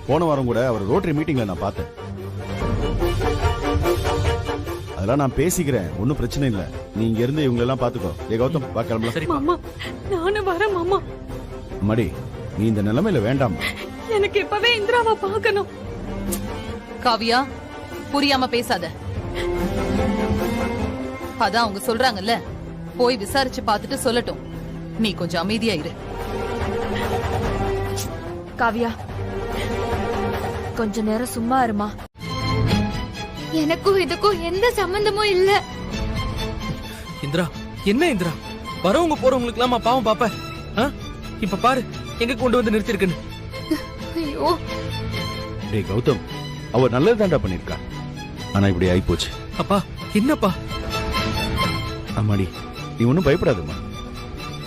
போன வாரம் கூட அவர் ரோட்டரி மீட்டிங்ல நான் பார்த்தேன். அதெல்லாம் நான் பேசிக்கிறேன், ஒன்னும் பிரச்சனை இல்ல. நீ இங்க இருந்து இவங்க எல்லாம் பாத்துக்கோ. ஏ கௌதம், வா கிளம்பலாம். மாமா நானும் வரேன் மாமா. அம்மாடி, நீ இந்த நிலைமையில வேண்டாம். எனக்கு இப்பவே இந்திராவை பார்க்கணும். காவியா, புரியாம பேசாத. அதான் அவங்க சொல்றாங்கல்ல, போய் விசாரிச்சு பார்த்துட்டு சொல்லட்டும். நீ கொஞ்சம் அமைதியா இரு. காவியா, கொஞ்ச நேரம் சும்மா இருமா. எனக்கும் இதுக்கும் எந்த சம்பந்தமும் இல்ல. இந்திரா, என்ன இந்திரா, வரவங்க போறவங்களுக்கு எல்லாம் பாவம் பாப்ப. இப்ப பாரு எங்க கொண்டு வந்து நிறுத்திருக்குன்னு. ஐயோ டேய் கௌதம், அவ நல்லதாண்டா பண்ணிருக்கா. ஆனா இப்படி ஆயிப்போச்சு. அப்பா, என்னப்பா? அம்மாடி, நீ ஒன்னும் பயப்படாதம்மா.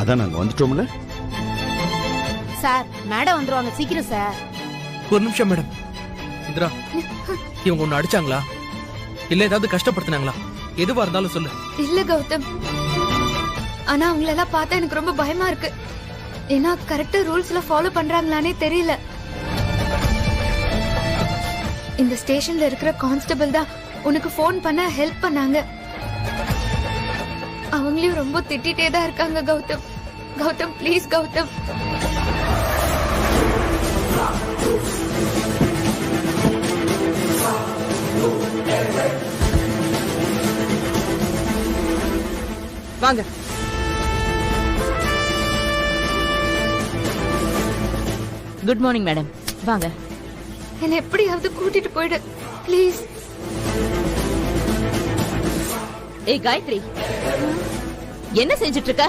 அதான் நாங்க வந்துட்டோம்ல. சார், மேடம் வந்துருவாங்க, சீக்கிரம் சார். ஒரு நிமிஷம் மேடம். இந்திரா, இவங்க ஒண்ணு அடிச்சாங்களா இல்ல ஏதாவது கஷ்டப்படுத்தினாங்களா? எதுவா இருந்தாலும் சொல்லு. இல்ல கௌதம், ஆனா அவங்களெல்லாம் பார்த்தா எனக்கு ரொம்ப பயமா இருக்கு. ஏன்னா கரெக்டா ரூல்ஸ்ல ஃபாலோ பண்றாங்களானே தெரியல. இந்த ஸ்டேஷன்ல இருக்கிற கான்ஸ்டபிள் தான் உனக்கு ஃபோன் பண்ண ஹெல்ப் பண்ணாங்க. அவங்களையும் ரொம்ப திட்டிட்டே தான் இருக்காங்க. கௌதம், கௌதம் ப்ளீஸ் கௌதம். வாங்க. குட் மார்னிங் மேடம், வாங்க. என்ன எப்படியாவது கூட்டிட்டு போயிடு ப்ளீஸ். ஏய் காயத்ரி, என்ன செஞ்சிட்டு இருக்க?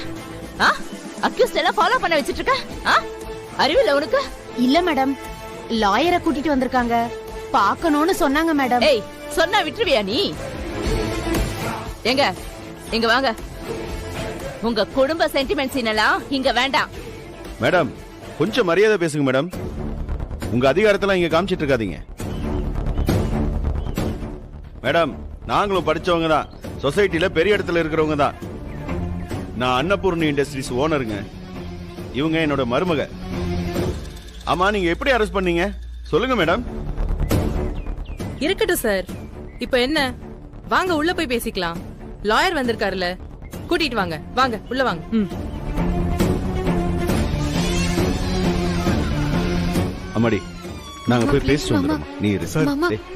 அக்யூஸ்ட் எல்லாம் ஃபாலோ பண்ண வச்சிட்டு இருக்க? அறிவில்ல உனக்கு? இல்ல மேடம், லாயரை கூட்டிட்டு வந்திருக்காங்க, பார்க்கணும்னு சொன்னாங்க மேடம். ஏய், சொன்னா விட்டுருவியா நீ? எங்க வாங்க. உங்க குடும்ப சென்டிமெண்ட்ஸ் எல்லாம் இங்க வேண்டாம். மேடம், கொஞ்சம் மரியாதை பேசுங்க மேடம். உங்க அதிகாரத்தெல்லாம் இங்க காமிச்சிட்டு இருக்காதீங்க. மேடம், நாங்களும் படிச்சவங்க தான், சொசைட்டில பெரிய இடத்துல இருக்கிறவங்க தான். நான் அன்னபூர்ணி இண்டஸ்ட்ரீஸ் ஓனருங்க. இவங்க என்னோட மருமக. ஆமா, நீங்க எப்படி அரெஸ்ட் பண்ணீங்க சொல்லுங்க மேடம். இருக்கட்டும் சார், இப்ப என்ன? வாங்க உள்ள போய் பேசிக்கலாம். லாயர் வந்திருக்காருல, கூட்டிட்டு வாங்க. வாங்க உள்ள வாங்க. அம்மாடி, நாங்க போய் பேசிட்டு வந்துடுறோம். நீ இரு சார்.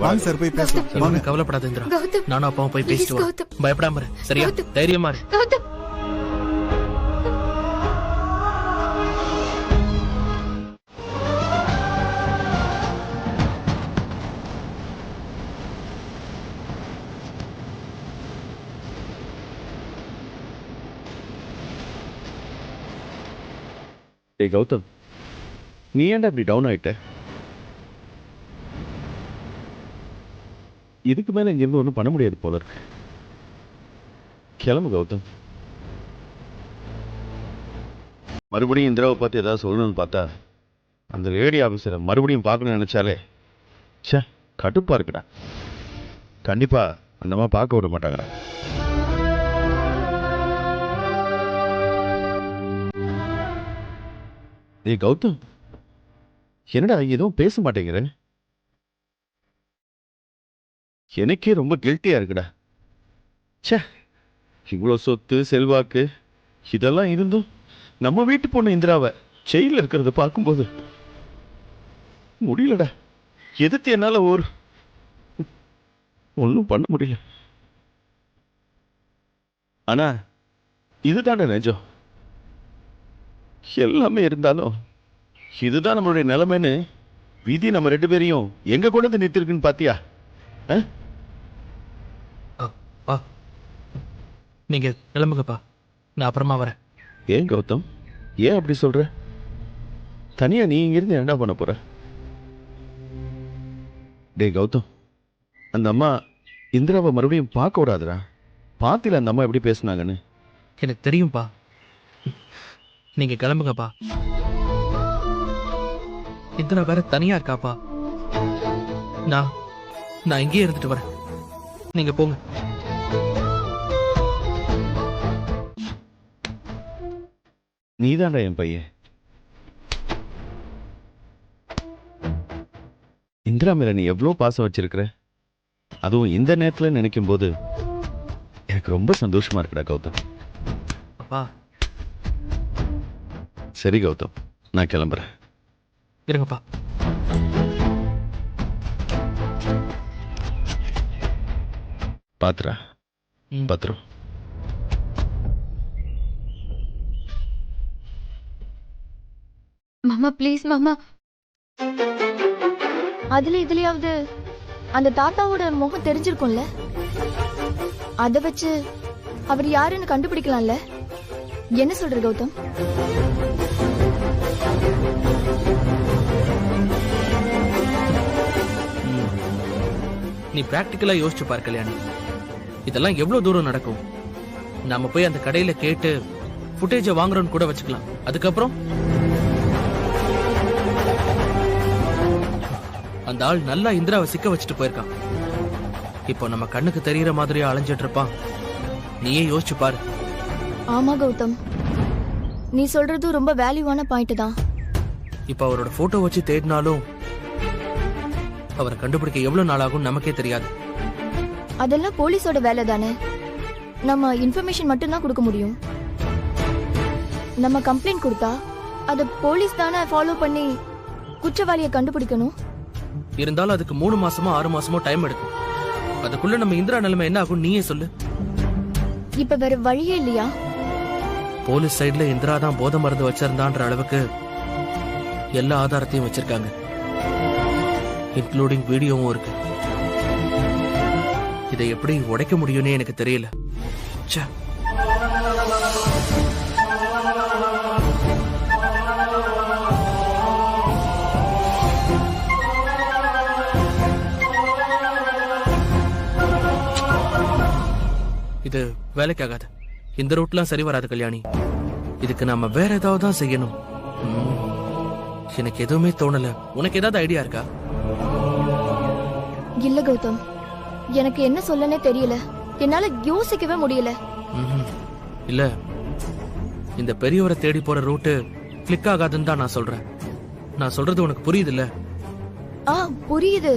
வாங்க சார், போய் பேசலாம். வாங்க. கவலைப்படாத இந்திரா, கௌதம், நானும் அப்பாவும் போய் பேசிட்டு வரோம். கௌதம். பயப்படாம இரு, சரியா? தைரியமா இரு. கௌதம், டேய் கௌதம், நீ ஏன்டா இப்படி டவுன் ஆயிட்ட? இதுக்கு மேல இங்க இருந்து ஒன்றும் பண்ண முடியாது போல இருக்கு. கிளம்பு கௌதம். மறுபடியும் இந்திராவை பார்த்து ஏதாவது சொல்லணும்னு பார்த்தா அந்த லேடி ஆஃபீஸரை மறுபடியும் பார்க்கணும்னு நினைச்சாலே சே, கடுப்பா இருக்குடா. கண்டிப்பா அந்த மாதிரி பார்க்க விட மாட்டாங்க. ஏய் கௌதம், என்னடா எதுவும் பேச மாட்டேங்கிற? எனக்கே ரொம்ப கில்ட்டியா இருக்குடா. ச்சே, இவ்வளோ சொத்து செல்வாக்கு இதெல்லாம் இருந்தும் நம்ம வீட்டு பொண்ணு இந்திராவை ஜெயில இருக்கிறத பார்க்கும்போது முடியலடா. எதிர்த்து என்னால ஒன்றும் பண்ண முடியல. ஆனா இதுதானே நிஜம். எல்லாமே இருந்தாலும் இதுதான் நம்மளுடைய நிலைமைன்னு விதி நம்ம ரெண்டு பேரையும் எங்க கொண்டு வந்து நிறுத்திருக்குன்னு பாத்தியா? நீங்க கிளம்புங்கப்பா, நான் அப்புறமா வரேன். ஏன் கௌதம், ஏன் அப்படி சொல்ற? தனியா நீ இங்கிருந்து என்ன பண்ண போற? டேய் கௌதம், அந்த அம்மா இந்திராவை மறுபடியும் பார்க்க விடாதுடா. பாத்தில அந்த அம்மா எப்படி பேசுனாங்கன்னு. எனக்கு தெரியும்பா, நீங்க கிளம்புங்கப்பா. இந்திரா வேற தனியா இருக்காப்பா. நான் இங்கேயே இருந்துட்டு வரேன், நீங்க போங்க. நீதான்டா என் பையன். இந்திரா மேல நீ எவ்வளோ பாசம் வச்சிருக்கிற, அதுவும் இந்த நேரத்தில் நினைக்கும் போது எனக்கு ரொம்ப சந்தோஷமா இருக்குடா கௌதம். அப்பா சரி கௌதம், நான் கிளம்புறேன். இருங்கப்பா. பாத்துரா. பத்திரம். மாமா ப்ளீஸ் மாமா. அதுல இதுலயாவது அந்த தாத்தாவோட முகம் தெரிஞ்சிருக்கும்ல, அத வச்சு அவர் யாருன்னு கண்டுபிடிக்கலாம்ல. என்ன சொல்ற கௌதம்? நீ பிராக்டிக்கலா யோசிச்சு பார் கல்யாணி, இதெல்லாம் எவ்வளவு தூரம் நடக்கும். நாம போய் அந்த கடையில கேட்டு ஃபுட்டேஜை வாங்குறோன்னு கூட வச்சுக்கலாம். அதுக்கப்புறம் அந்த ஆள் நல்லா இந்திராவை சிக்க வச்சுட்டு போயிருக்கான். இப்போ நம்ம கண்ணுக்கு தெரியற மாதிரியா அலைஞ்சிட்டு இருப்பான். நீயே யோசிச்சு பாரு. ஆமா கௌதம், நீ சொல்றது ரொம்ப வேல்யூவான பாயிண்ட் தான். இப்ப அவரோட போட்டோ வச்சு தேடினாலும் அவரை கண்டுபிடிக்க எவ்வளவு நாள் ஆகும் நமக்கே தெரியாது. அதெல்லாம் போலீஸோட வேலை தானே, நம்ம இன்ஃபர்மேஷன் மட்டும்தான் கொடுக்க முடியும். நம்ம கம்ப்ளைண்ட் கொடுத்தா அத போலீஸ் தானே ஃபாலோ பண்ணி குற்றவாளியை கண்டுபிடிக்கணும். இருந்தாலும் அதுக்கு 3 மாசமோ 6 மாசமோ டைம் எடுக்கும். அதுக்குள்ள நம்ம இந்திரா நிலைமை என்ன ஆகும் நீயே சொல்லு. இப்ப வேற வழியே இல்லையா? போலீஸ் சைடுல இந்திரா தான் போதை மருந்து வச்சிருந்தான்ற அளவுக்கு எல்லா ஆதாரத்தையும் வச்சிருக்காங்க, இன்க்ளூடிங் வீடியோவும் இருக்கு. இதை எப்படி உடைக்க முடியும்னே எனக்கு தெரியல. ச்சே. இது வேலைக்காகாது. இந்த ரூட்லாம் சரி வராது கல்யாணி. இதுக்கு நாம வேற ஏதாவது தான் செய்யணும். எனக்கு எதுவுமே தோணல. உனக்கு ஏதாவது ஐடியா இருக்கா? இல்ல கௌதம், எனக்கு என்ன சொல்லனே தெரியல. என்னால யோசிக்கவே முடியல. இல்ல, இந்த பெரியவரை தேடி போற ரூட்டு கிளிக் ஆகாதுன்னு தான் நான் சொல்றேன். நான் சொல்றது உனக்கு புரியுது இல்ல? புரியுது.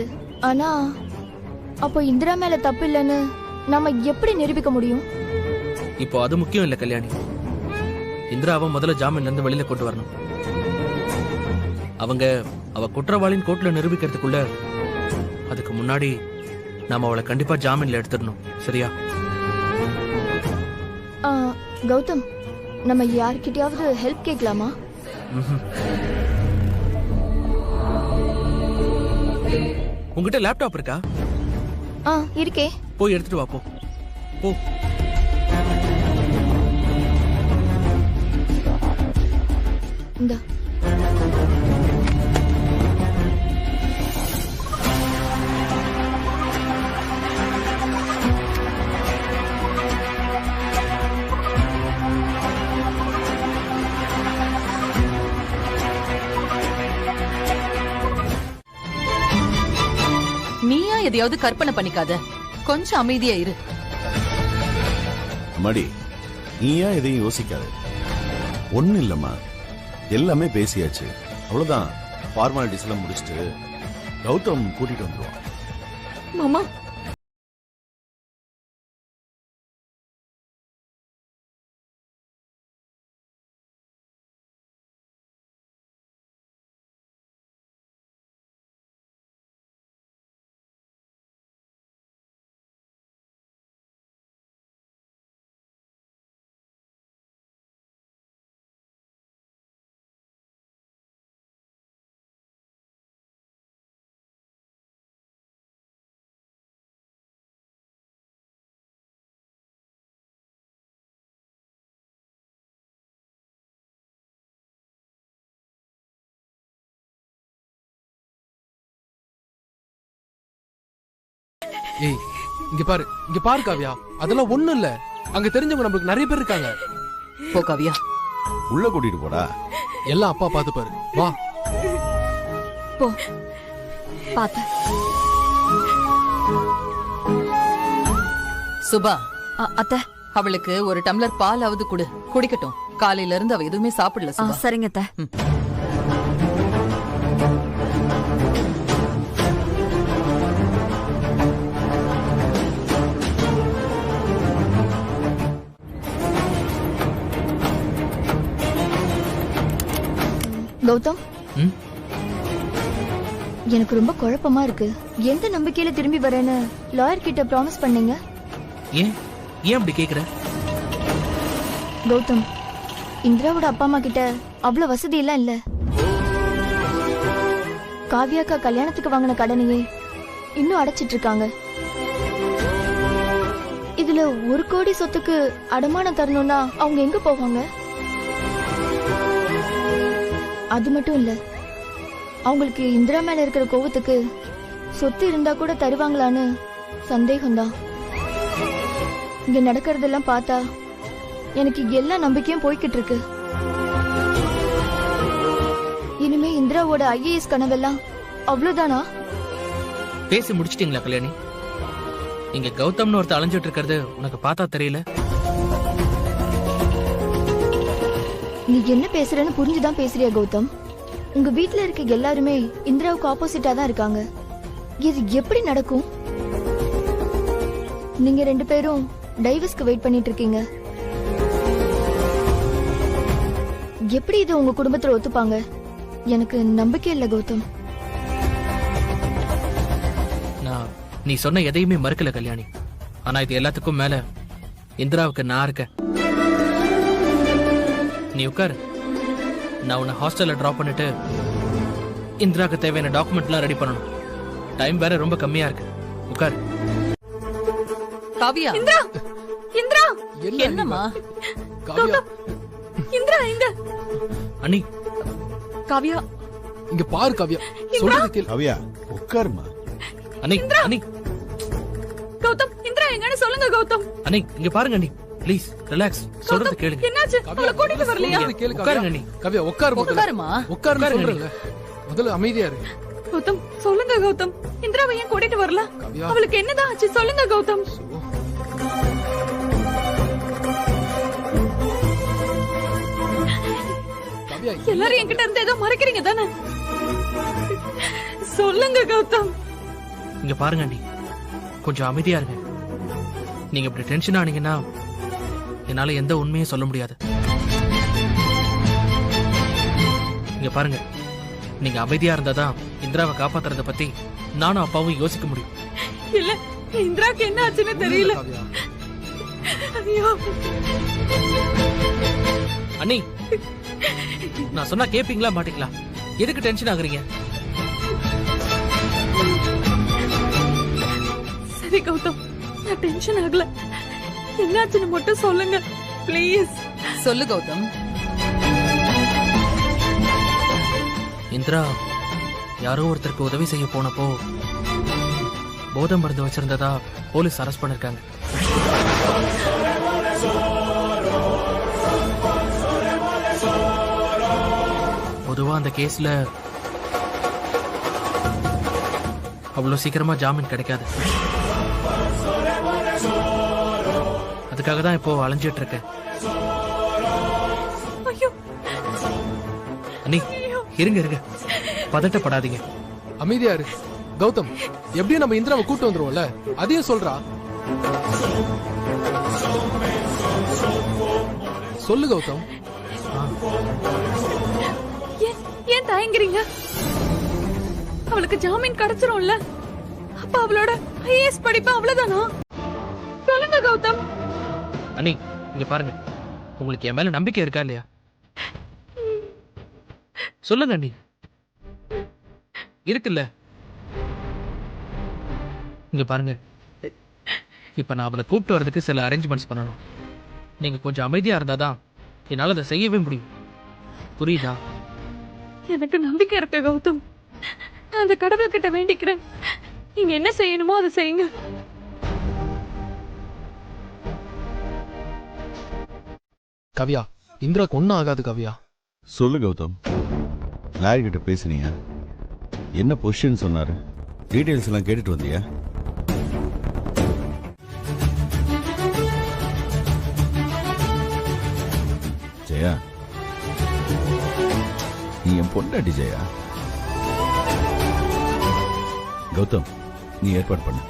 ஆனா அப்போ இந்திரா மேல தப்பு இல்லைன்னு நாம எப்படி நிரூபிக்க முடியும்? இப்போ அது முக்கியம் இல்ல கல்யாணி. இந்திராவை முதல்ல ஜாமீன்ல இருந்து வெளியில கொண்டு வரணும். அவ குற்றவாளின் கோர்ட்ல நிரூபிக்கிறதுக்குள்ள அதுக்கு முன்னாடி நாம அவளை கண்டிப்பா ஜாமீன்ல எடுத்துடணும். சரியா? கௌதம், நம்ம யார்கிட்டயாவது ஹெல்ப் கேட்கலாமா? உங்ககிட்ட லேப்டாப் இருக்கா? இருக்கே. போய் எடுத்துட்டு வா. போ. இந்த நீயா எதையாவது கற்பனை பண்ணிக்காத, கொஞ்சம் அமைதியா இரு. மடி, நீயா எதையும் யோசிக்காத. ஒண்ணு இல்லம்மா, எல்லாமே பேசியாச்சு. அவ்வளவுதான். ஃபார்மாலிட்டிஸ் எல்லாம் முடிச்சுட்டு கௌதம் கூட்டிட்டு வந்துருவான். மாமா, ஏய், இங்க பாரு காவியா, அதெல்லாம் ஒண்ணும் இல்ல. அங்க தெரிஞ்சவங்க நம்மளுக்கு நிறைய பேர் இருக்காங்க. போ காவியா, உள்ள கூட்டிட்டு போடா. எல்லாம் அப்பா பாத்து பாரு. வா போ. பாத்து. சுபா, அத்தை, அவளுக்கு ஒரு டம்ளர் பாலாவது குடு, குடிக்கட்டும். காலையில இருந்து அவ எதுவுமே சாப்பிடல. சுபா, சரிங்க அத்தை. கௌதம், ம்? எனக்கு ரொம்ப குழப்பமா இருக்கு. எந்த நம்பிக்கையில திரும்பி வரேன்னு லாயர் கிட்ட ப்ராமிஸ் பண்ணீங்க? ஏன் ஏன் அப்படி கேக்குற? கௌதம், இந்திராவோட அப்பா அம்மா கிட்ட அவ்வளவு வசதி எல்லாம் இல்ல. காவியாக்கா கல்யாணத்துக்கு வாங்கின கடனையே இன்னும் அடைச்சிட்டு இருக்காங்க. இதுல 1 கோடி சொத்துக்கு அடமானம் தரணும்னா அவங்க எங்க போவாங்க? அது மட்டும் இல்ல, அவங்களுக்கு இந்திரா மேல இருக்கிற கோவத்துக்கு சொத்து இருந்தா கூட தருவாங்களான்னு சந்தேகம்தான். இங்க நடக்கிறதெல்லாம் பார்த்தா எனக்கு எல்லா நம்பிக்கையும் போய்கிட்டு இருக்கு. இனிமே இந்திராவோட IAS கனவெல்லாம் அவ்வளவுதானா? பேசி முடிச்சிட்டீங்களா கல்யாணி? இங்க கௌதம்னு ஒருத்தர் அலைஞ்சிட்டு இருக்கிறது உனக்கு பார்த்தா தெரியல? நீ என்ன பேசுறன்னு புரிஞ்சுதான் பேசுறியா கௌதம்? உங்க வீட்ல இருக்க எல்லாருமே இந்திராவுக்கு ஆப்போசிட்டா தான் இருக்காங்க. இது எப்படி நடக்கும்? நீங்க 2 பேரும் டைவர்ஸ்க்கு வெயிட் பண்ணிட்டு இருக்கீங்க. எப்படி இது உங்க குடும்பத்துல ஒத்துப்பாங்க? எனக்கு நம்பிக்கை இல்ல கௌதம். நான் நீ சொன்ன எதையுமே மறுக்கல கல்யாணி. ஆனா இது எல்லாத்துக்கும் மேல இந்திராவுக்கு நான் இருக்கேன். நீ உட்காரு. நான் உன்னை ஹாஸ்டல்ல டிராப் பண்ணிட்டு இந்திராவுக்கு தேவையான டாக்குமெண்ட்லாம் ரெடி பண்ணணும். டைம் வேற ரொம்ப கம்மியா இருக்கு. உட்காரு. காவியா, இந்திரா, இந்திரா, என்னம்மா? காவியா, இந்திரா எங்க? அண்ணி, காவியா, இங்க பாரு காவியா, சொல்றது கேளு. காவியா உட்காருமா. அண்ணி, அண்ணி, கௌதம், இந்திரா எங்கன்னு சொல்லுங்க கௌதம். அண்ணி இங்க பாருங்க அண்ணி, ப்ளீஸ் ரிலாக்ஸ். சொல்றது கேளுங்க. என்னாச்சு? அவளை கூட்டிட்டு வரலையா? கேளு உட்காருங்க காவியா. அண்ணி. காவியா உட்காரு முதல்ல. உட்காருமா. உட்காருன்னு சொல்றேன்ல. முதல்ல அமைதியா இரு. கௌதம், சொல்லுங்க கௌதம். இந்திராவை ஏன் கூட்டிட்டு வரல? காவியா. அவளுக்கு என்னதான் ஆச்சு? சொல்லுங்க கௌதம். காவியா, எல்லாரும் என்கிட்ட இருந்து ஏதோ மறைக்கிறீங்க தானே? சொல்லுங்க கௌதம். இங்க பாருங்க அண்ணி, கொஞ்சம் அமைதியா இருங்க. நீங்க இப்படி டென்ஷன் ஆனீங்கன்னா என்னால எந்த உண்மையும் சொல்ல முடியாது. இங்க பாருங்க, நீங்க அமைதியா இருந்தாதான் இந்திராவை காப்பாத்துறத பத்தி நானும் அப்பாவும் யோசிக்க முடியும். இல்ல, இந்திராக்கு என்ன ஆச்சுன்னு தெரியல. காவியா. ஐயோ, அண்ணி, நான் சொன்னா கேப்பீங்களா மாட்டீங்களா? எதுக்கு டென்ஷன் ஆகுறீங்க? சரி கௌதம், நான் டென்ஷன் ஆகல. என்னாச்சுன்னு மட்டும் சொல்லுங்க ப்ளீஸ். சொல்லு கௌதம். இந்திரா யாரோ ஒருத்தருக்கு உதவி செய்ய போனப்போ போதை மருந்து வச்சிருந்ததா போலீஸ் அரெஸ்ட் பண்ணிருக்காங்க. பொதுவா அந்த கேஸ்ல அவ்வளவு சீக்கிரமா ஜாமீன் கிடைக்காது. அதுக்காக தான் இப்போ அலைஞ்சிட்டு இருக்கேன். ஐயோ, அண்ணி இருங்க இருங்க, பதட்டப்படாதீங்க. அமைதியா இரு. கௌதம், எப்படியும் நம்ம இந்திராவை கூட்டு வந்துருவோம்ல, அதையும் சொல்றா. சொல்லு கௌதம். ஏன் தயங்குறீங்க? அவளுக்கு ஜாமீன் கிடைச்சிரும்ல. அப்ப அவளோட IAS படிப்பு அவ்வளவுதானா? சொல்லுங்க கௌதம். அண்ணி இங்க பாருங்க, உங்களுக்கு என் மேல நம்பிக்கை இருக்கா இல்லையா? சொல்லுங்க அண்ணி. இருக்குல்ல? இங்க பாருங்க, இப்ப நான் அவளை கூப்பிட்டு வர்றதுக்கு சில அரேஞ்ச்மெண்ட்ஸ் பண்ணணும். நீங்க கொஞ்சம் அமைதியா இருந்தாதான் என்னால அதை செய்யவே முடியும். புரியுதா? எனக்கு நம்பிக்கை இருக்கு கௌதம். நான் அந்த கடவுள்கிட்ட வேண்டிக்கிறேன். நீங்க என்ன செய்யணுமோ அதை செய்யுங்க. காவியா, இந்திராக்கு ஒன்னும் ஆகாது காவியா. சொல்லு கௌதம், லாயர் கிட்ட பேசுனீங்க? என்ன பொசிஷன் சொன்னாரு? டீடைல்ஸ் எல்லாம் கேட்டுட்டு வந்தியா? ஜெயா, நீ என் பொண்டாட்டி ஜெயா. கௌதம், நீ ஏற்பாடு பண்ணு.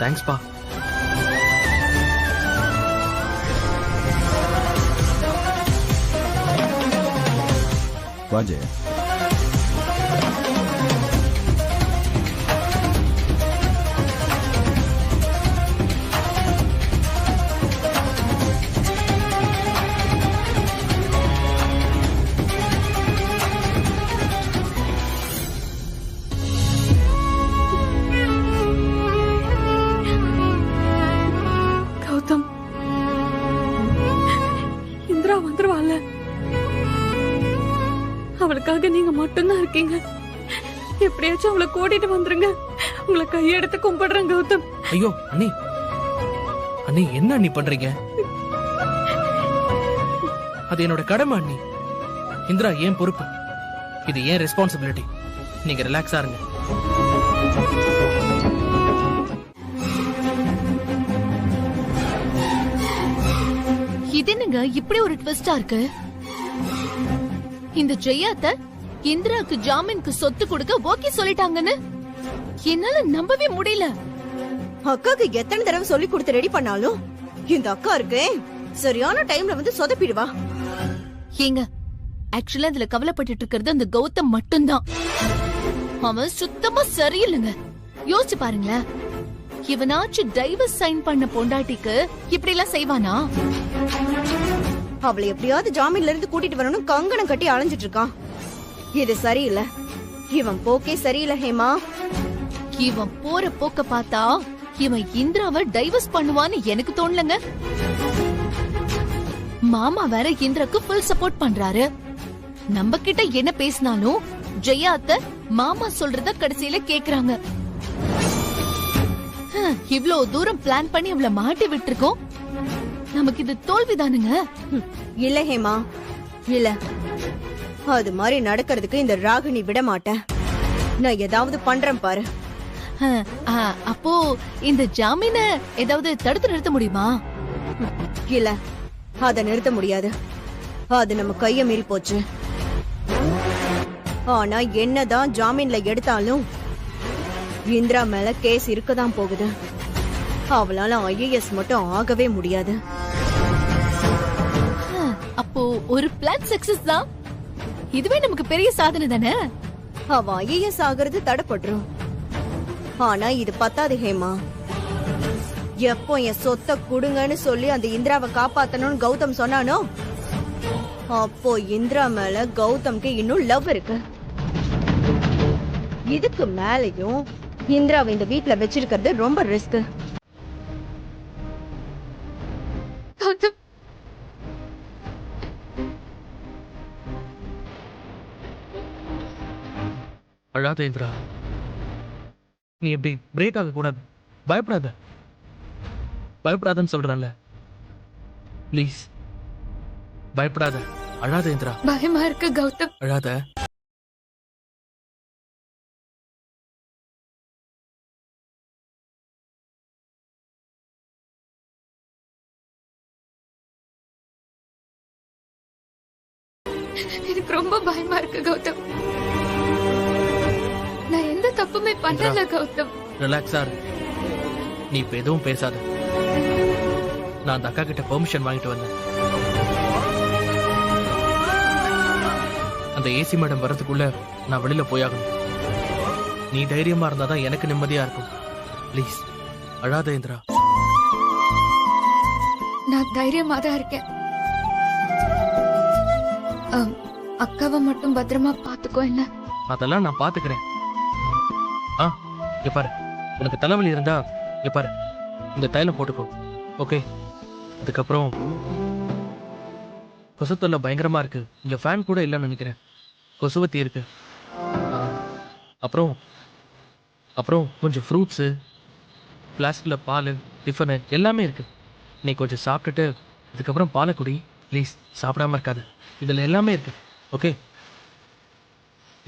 தேங்க்ஸ் பா. வாஜே. கௌதம், இந்திரா வந்துருவாள். அவளுக்காக நீங்க மட்டும்தான் இருக்கீங்க. எப்படியாச்சும் அவளை கூட்டிட்டு வந்துருங்க. உங்களை கையெடுத்து கும்பிடுறேன் கௌதம். ஐயோ அண்ணி, அண்ணி என்ன அண்ணி பண்றீங்க? அது என்னோட கடமை அண்ணி. இந்திரா ஏன் பொறுப்பு, இது ஏன் ரெஸ்பான்சிபிலிட்டி. நீங்க ரிலாக்ஸா இருங்க. இது என்னங்க இப்படி ஒரு ட்விஸ்டா இருக்கு? இந்த ஜெயாத்த இந்திராக்கு ஜாமீனுக்கு சொத்து கொடுக்க ஓகே சொல்லிட்டாங்கன்னு என்னால நம்பவே முடியல. அக்காக்கு எத்தனை தடவை சொல்லி கொடுத்து ரெடி பண்ணாலும் இந்த அக்கா இருக்கு சரியான டைம்ல வந்து சொதப்பிடுவா. ஏங்க, ஆக்சுவலா இதுல கவலைப்பட்டு இருக்கிறது அந்த கௌதம் மட்டும்தான். அவன் சுத்தமா சரியில்லைங்க. யோசிச்சு பாருங்களேன், இவனாச்சும் டைவர்ஸ் சைன் பண்ண பொண்டாட்டிக்கு இப்படி எல்லாம் செய்வானா? அவளை எப்படியாவது ஜாமீன்ல இருந்து கூட்டிட்டு வரணும் கங்கணம் கட்டி அலைஞ்சிட்டு இருக்கான். இது சரியில்லை. இவன் போக்கே சரியில்லை ஹேமா. இவன் போற போக்க பார்த்தா இவன் இந்திராவை டைவர்ஸ் பண்ணுவான்னு எனக்கு தோணலங்க. மாமா வேற இந்திராக்கு ஃபுல் சப்போர்ட் பண்றாரு. நம்ம கிட்ட என்ன பேசினாலும் ஜெயாத்த மாமா சொல்றத கடைசியில கேக்குறாங்க. இவ்ளோ தூரம் பிளான் பண்ணி அவளை மாட்டி விட்டுருக்கோம். நமக்கு இது தோல்விதானுங்க. இல்ல ஹேமா, இல்ல. அது மாதிரி நடக்கிறதுக்கு இந்த ராகினி விட மாட்டேன். நான் ஏதாவது பண்றேன் பாரு. அப்போ இந்த ஜாமீன ஏதாவது தடுத்து நிறுத்த முடியுமா? இல்ல, அத நிறுத்த முடியாது. அது நம்ம கைய மீறி போச்சு. ஆனா என்னதான் ஜாமீன்ல எடுத்தாலும் இந்திரா மேல கேஸ் இருக்கதான் போகுது. அவளால IAS மட்டும் ஆகவே முடியாது. அப்போ ஒரு பிளான் சக்சஸ் தான். இதுவே நமக்கு பெரிய சாதனை தானே. அவ IAS ஆகிறது தடைப்பட்டுரும். ஆனா இது பத்தாது ஹேமா. எப்போ என் சொத்தை குடுங்கன்னு சொல்லி அந்த இந்திராவை காப்பாத்தணும்னு கௌதம் சொன்னானோ, அப்போ இந்திரா மேல கௌதம்க்கு இன்னும் லவ் இருக்கு. இதுக்கு மேலயும் இந்திராவை இந்த வீட்ல வச்சிருக்கிறது ரொம்ப ரிஸ்க். அழாத இந்திரா, நீ எப்படி பிரேக் ஆக கூடாது. பயப்படாத, பயப்படாதன்னு சொல்றேன்ல. ப்ளீஸ் பயப்படாத, அழாத இந்திரா. பயமா இருக்கு கௌதம். அழாத. எனக்கு ரொம்ப பயமா இருக்கு கௌதம். நான் எந்த தப்புமே பண்ணல கௌதம். ரிலாக்ஸா இரு. நீ இப்ப எதுவும் பேசாத. நான் அந்த அக்கா கிட்ட பெர்மிஷன் வாங்கிட்டு வந்தேன். அந்த ஏசி மேடம் வர்றதுக்குள்ள நான் வெளியில போயாகணும். நீ தைரியமா இருந்தாதான் எனக்கு நிம்மதியா இருக்கும். ப்ளீஸ் அழாத இந்திரா. நான் தைரியமா தான் இருக்கேன். அக்காவை மட்டும் பத்திரமா பாத்துக்கோ. என்ன அதெல்லாம் நான் பாத்துக்கிறேன். இங்க பாரு, உனக்கு தலைவலி இருந்தா இங்க பாரு, இந்த தைலம் போட்டுக்கோ. ஓகே, அதுக்கப்புறம் கொசுத்தொல்லை பயங்கரமா இருக்கு. இங்க ஃபேன் கூட இல்லைன்னு நினைக்கிறேன். கொசுவத்தி இருக்கு. அப்புறம் அப்புறம் கொஞ்சம் ஃப்ரூட்ஸு, பிளாஸ்டிக்ல பால், டிஃபனு எல்லாமே இருக்கு. நீ கொஞ்சம் சாப்பிட்டுட்டு அதுக்கப்புறம் பாலை குடி. ப்ளீஸ் சாப்பிடாம இருக்காது. இதில் எல்லாமே இருக்கு. ஓகே,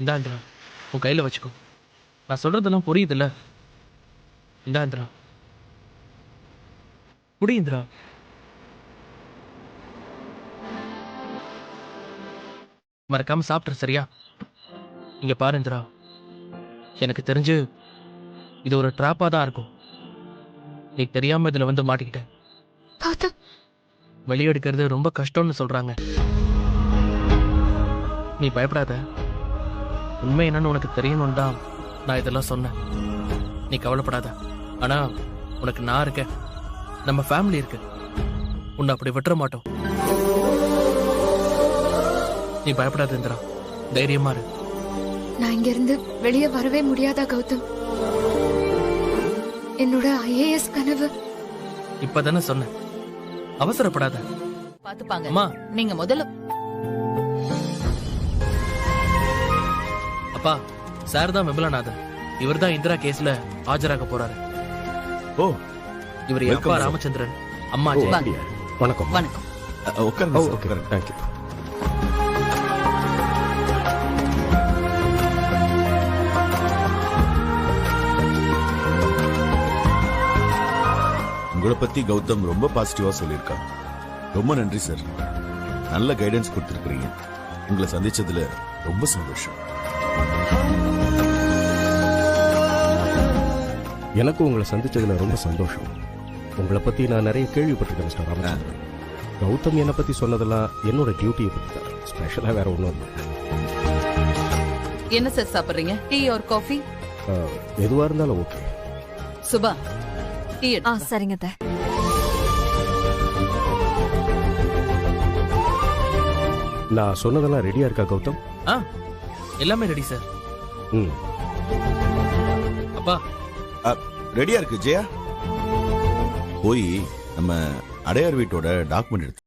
இந்தா இந்திரா, உன் கையில் வச்சுக்கோ. நான் சொல்றதெல்லாம் புரியுதுல்ல? இந்தா இந்திரா, குடி இந்திரா. மறக்காம சாப்பிட்ற சரியா? இங்க பாரு இந்திரா, எனக்கு தெரிஞ்சு இது ஒரு ட்ராப்பா தான் இருக்கும். நீ தெரியாம இதுல வந்து மாட்டிக்கிட்ட. வெளியெடுக்கிறது ரொம்ப கஷ்டம்னு சொல்றாங்க. நீ பயப்படாத. உண்மை என்னன்னு உனக்கு தெரியணும் தான் நான் இதெல்லாம் சொன்னேன். நீ கவலைப்படாத. ஆனா உனக்கு நான் இருக்கேன், நம்ம ஃபேமிலி இருக்கு. உன்னை அப்படி விட்டுற மாட்டோம். நீ பயப்படாத இந்திரா, தைரியமா இரு. நான் இங்க இருந்து வெளியே வரவே முடியாதா கௌதம்? என்னோட ஐஏஎஸ் கனவு. இப்பதானே சொன்னேன், அவசரப்படாத. பாத்துப்பாங்க. அம்மா, நீங்க முதல்ல. அப்பா, சார் தான் விமலநாதன். இவர் தான் இந்திரா கேஸ்ல ஆஜராக போறாரு. ஓ, இவர் அப்பா ராமச்சந்திரன், அம்மா ஜெயா. வணக்கம். வணக்கம். உட்காருங்க. Okay, thank you. உங்களை பத்தி கௌதம் ரொம்ப பாசிட்டிவா சொல்லியிருக்கான். ரொம்ப நன்றி சார். நல்ல கைடன்ஸ் கொடுத்துருக்கீங்க. உங்களை சந்திச்சதுல ரொம்ப சந்தோஷம். எனக்கும் உங்களை சந்திச்சதுல ரொம்ப சந்தோஷம். உங்களை பத்தி நான் நிறைய கேள்விப்பட்டிருக்கேன் மிஸ்டர் ராமச்சந்திரன். கௌதம் என்னை பத்தி சொன்னதெல்லாம் என்னோட டியூட்டியை பத்தி தான். ஸ்பெஷலா வேற ஒன்றும் இல்லை. என்ன சார் சாப்பிடுறீங்க? Tea R coffee? எதுவா இருந்தாலும் ஓகே. சுபா, டீ எடு. சரிங்க. நான் சொன்னதெல்லாம் ரெடியா இருக்கா கௌதம்? எல்லாமே ரெடி சார். அப்பா, ரெடியா இருக்கு ஜெயா. போய் நம்ம அடையார் வீட்டோட டாக்குமெண்ட் எடுத்து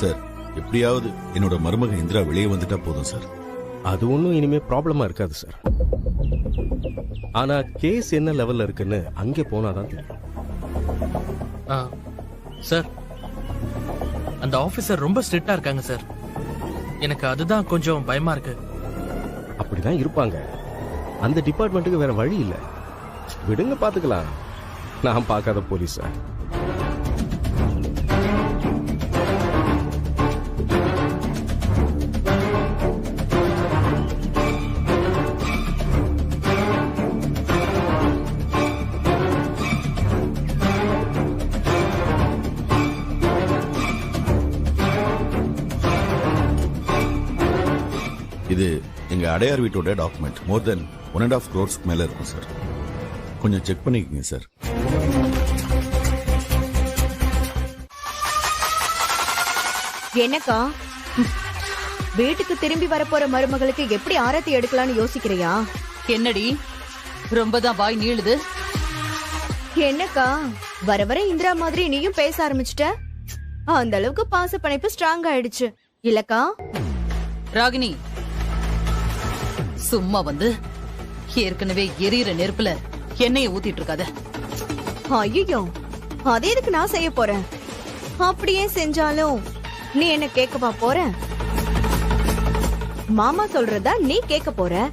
சார். எப்படியாவது என்னோட மருமக இந்திரா வெளியே வந்துட்டா போதும் சார். அது ஒன்றும் இனிமே ப்ராப்ளமா இருக்காது சார். ஆனா கேஸ் என்ன லெவல்ல இருக்குன்னு அங்கே போனாதான் தெரியும். சார், அந்த ஆபீசர் ரொம்ப ஸ்ட்ரிக்டா இருக்காங்க சார். எனக்கு அதுதான் கொஞ்சம் பயமா இருக்கு. அப்படிதான் இருப்பாங்க. அந்த டிபார்ட்மெண்ட்டுக்கு வேற வழி இல்லை. விடுங்க, பாத்துக்கலாம். நான் பார்க்காத போலீஸா? இது எங்க அடையார் வீட்டோட டாக்குமெண்ட். மோர் தென் 1.5 crores மேல இருக்கும் சார். கொஞ்சம் செக் பண்ணிக்கங்க சார். என்னக்கா, வீட்டுக்கு திரும்பி வரப்போற மருமகளுக்கு எப்படி ஆரத்தி எடுக்கலாம்னு யோசிக்கிறியா? என்னடி ரொம்பதான் வாய் நீளுது? என்னக்கா, வர வர இந்திரா மாதிரி நீயும் பேச ஆரம்பிச்சிட்ட. அந்த அளவுக்கு பாச பிணைப்பு ஸ்ட்ராங் ஆயிடுச்சு இல்லக்கா? ராகினி, சும்மா வந்து ஏற்கனவே எரியிற நெருப்புல எண்ணெயை ஊத்திட்டு இருக்காத. ஐயோ, அதே எதுக்கு நான் செய்ய போறேன்? அப்படியே செஞ்சாலும் நீ என்ன கேட்கவா போற? மாமா சொல்றதா நீ கேட்க போற?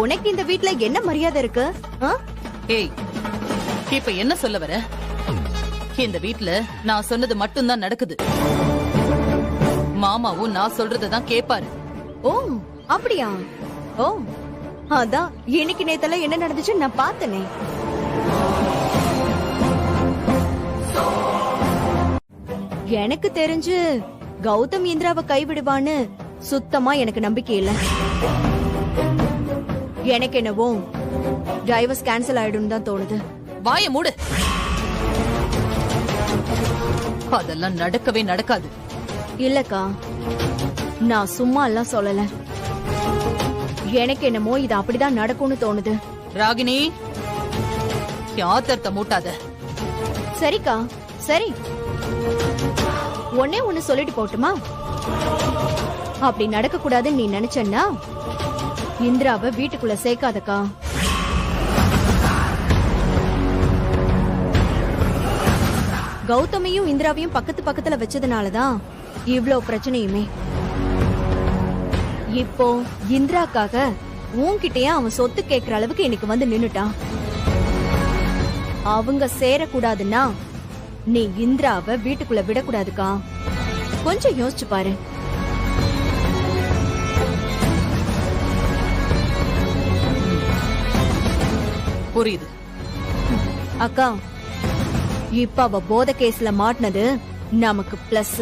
உனக்கு இந்த வீட்ல என்ன மரியாதை இருக்கு? ஏய், இப்ப என்ன சொல்ல வர? இந்த வீட்ல நான் சொன்னது மட்டும்தான் நடக்குது. மாமாவும் நான் சொல்றதான் கேப்பாரு. ஓ, அப்படியா? ஓ, அதான் இன்னைக்கு நேத்தெல்லாம் என்ன நடந்துச்சு நான் பார்த்தனே. எனக்கு தெரிஞ்சு கௌதம் இந்திராவை கைவிடுவான்னு சுத்தமா எனக்கு நம்பிக்கை இல்ல. எனக்கு என்னவோ டைவர்ஸ் கேன்சல் ஆயிடும் தான் தோணுது. வாய மூடு. அதெல்லாம் நடக்கவே நடக்காது. இல்லக்கா, நான் சும்மா எல்லாம் சொல்லல. எனக்கு என்னமோ இது அப்படிதான் நடக்கும்னு தோணுது. ராகினி, யாத்தர்த்த மூட்டாத. சரிக்கா, சரி. ஒன்னே ஒண்ணு சொல்லிட்டு போட்டுமா? அப்படி நடக்க கூடாதுன்னு நீ நினைச்சன்னா இந்திராவை வீட்டுக்குள்ள சேர்க்காதக்கா. கௌதமையும் இந்திராவையும் பக்கத்து பக்கத்துல வச்சதுனாலதான் இவ்ளோ பிரச்சனையுமே. இப்போ இந்திராக்காக உன்கிட்டயே அவன் சொத்து கேக்குற அளவுக்கு இன்னைக்கு வந்து நின்னுட்டான். அவங்க சேரக்கூடாதுன்னா நீ இந்திராவை வீட்டுக்குள்ள விடக்கூடாதுக்கா. கொஞ்சம் யோசிச்சு பாரு. புரியுது அக்கா. இப்ப அவ போத கேஸ்ல மாட்டினது நமக்கு பிளஸ்.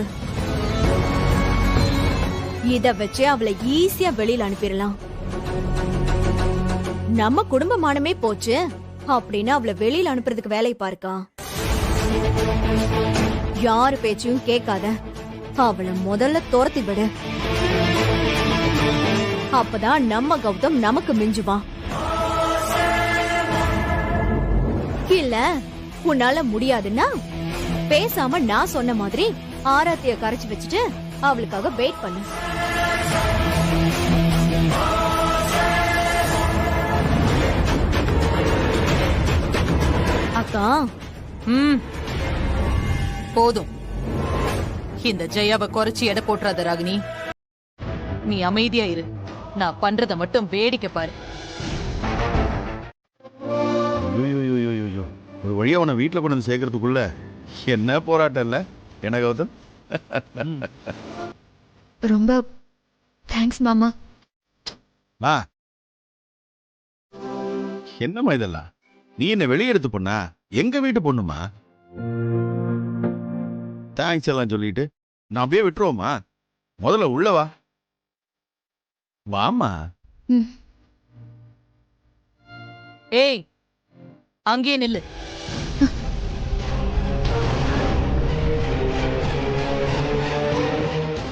இத வச்சு அவளை ஈஸியா வெளியில அனுப்பிடலாம். நம்ம குடும்பமானமே போச்சு அப்படின்னு அவளை வெளியில அனுப்புறதுக்கு வேலை பாருக்கா. யாரு பேச்சையும் கேட்காத அவளை முதல்ல துரத்தி விடு. அப்பதான் நம்ம கௌதம் நமக்கு மிஞ்சுவான். இல்ல உன்னால முடியாதுன்னா பேசாம நான் சொன்ன மாதிரி ஆராத்திய கரைச்சு வச்சுட்டு அவளுக்காக வெயிட் பண்ணு. அக்கா. போதும். இந்த ஜெயாவை குறைச்சி எடை போட்டுறாத ராகினி. நீ அமைதியா இரு. நான் பண்றத மட்டும் வேடிக்கை பாரு. ஒரு வழியா உன வீட்டுல கொண்டு வந்து சேர்க்கறதுக்குள்ள என்ன போராட்டம் இல்ல என்ன கௌதம்? ரொம்ப தேங்க்ஸ் மாமா. என்னம்மா இதெல்லாம்? நீ என்ன வெளியே எடுத்து பொண்ணா? எங்க வீட்டு பொண்ணுமா? தேங்க்ஸ் எல்லாம் சொல்லிட்டு நான் அப்படியே விட்டுருவோமா? முதல்ல உள்ள வா. வாமா. ஏய், அங்கேயே நில்லு.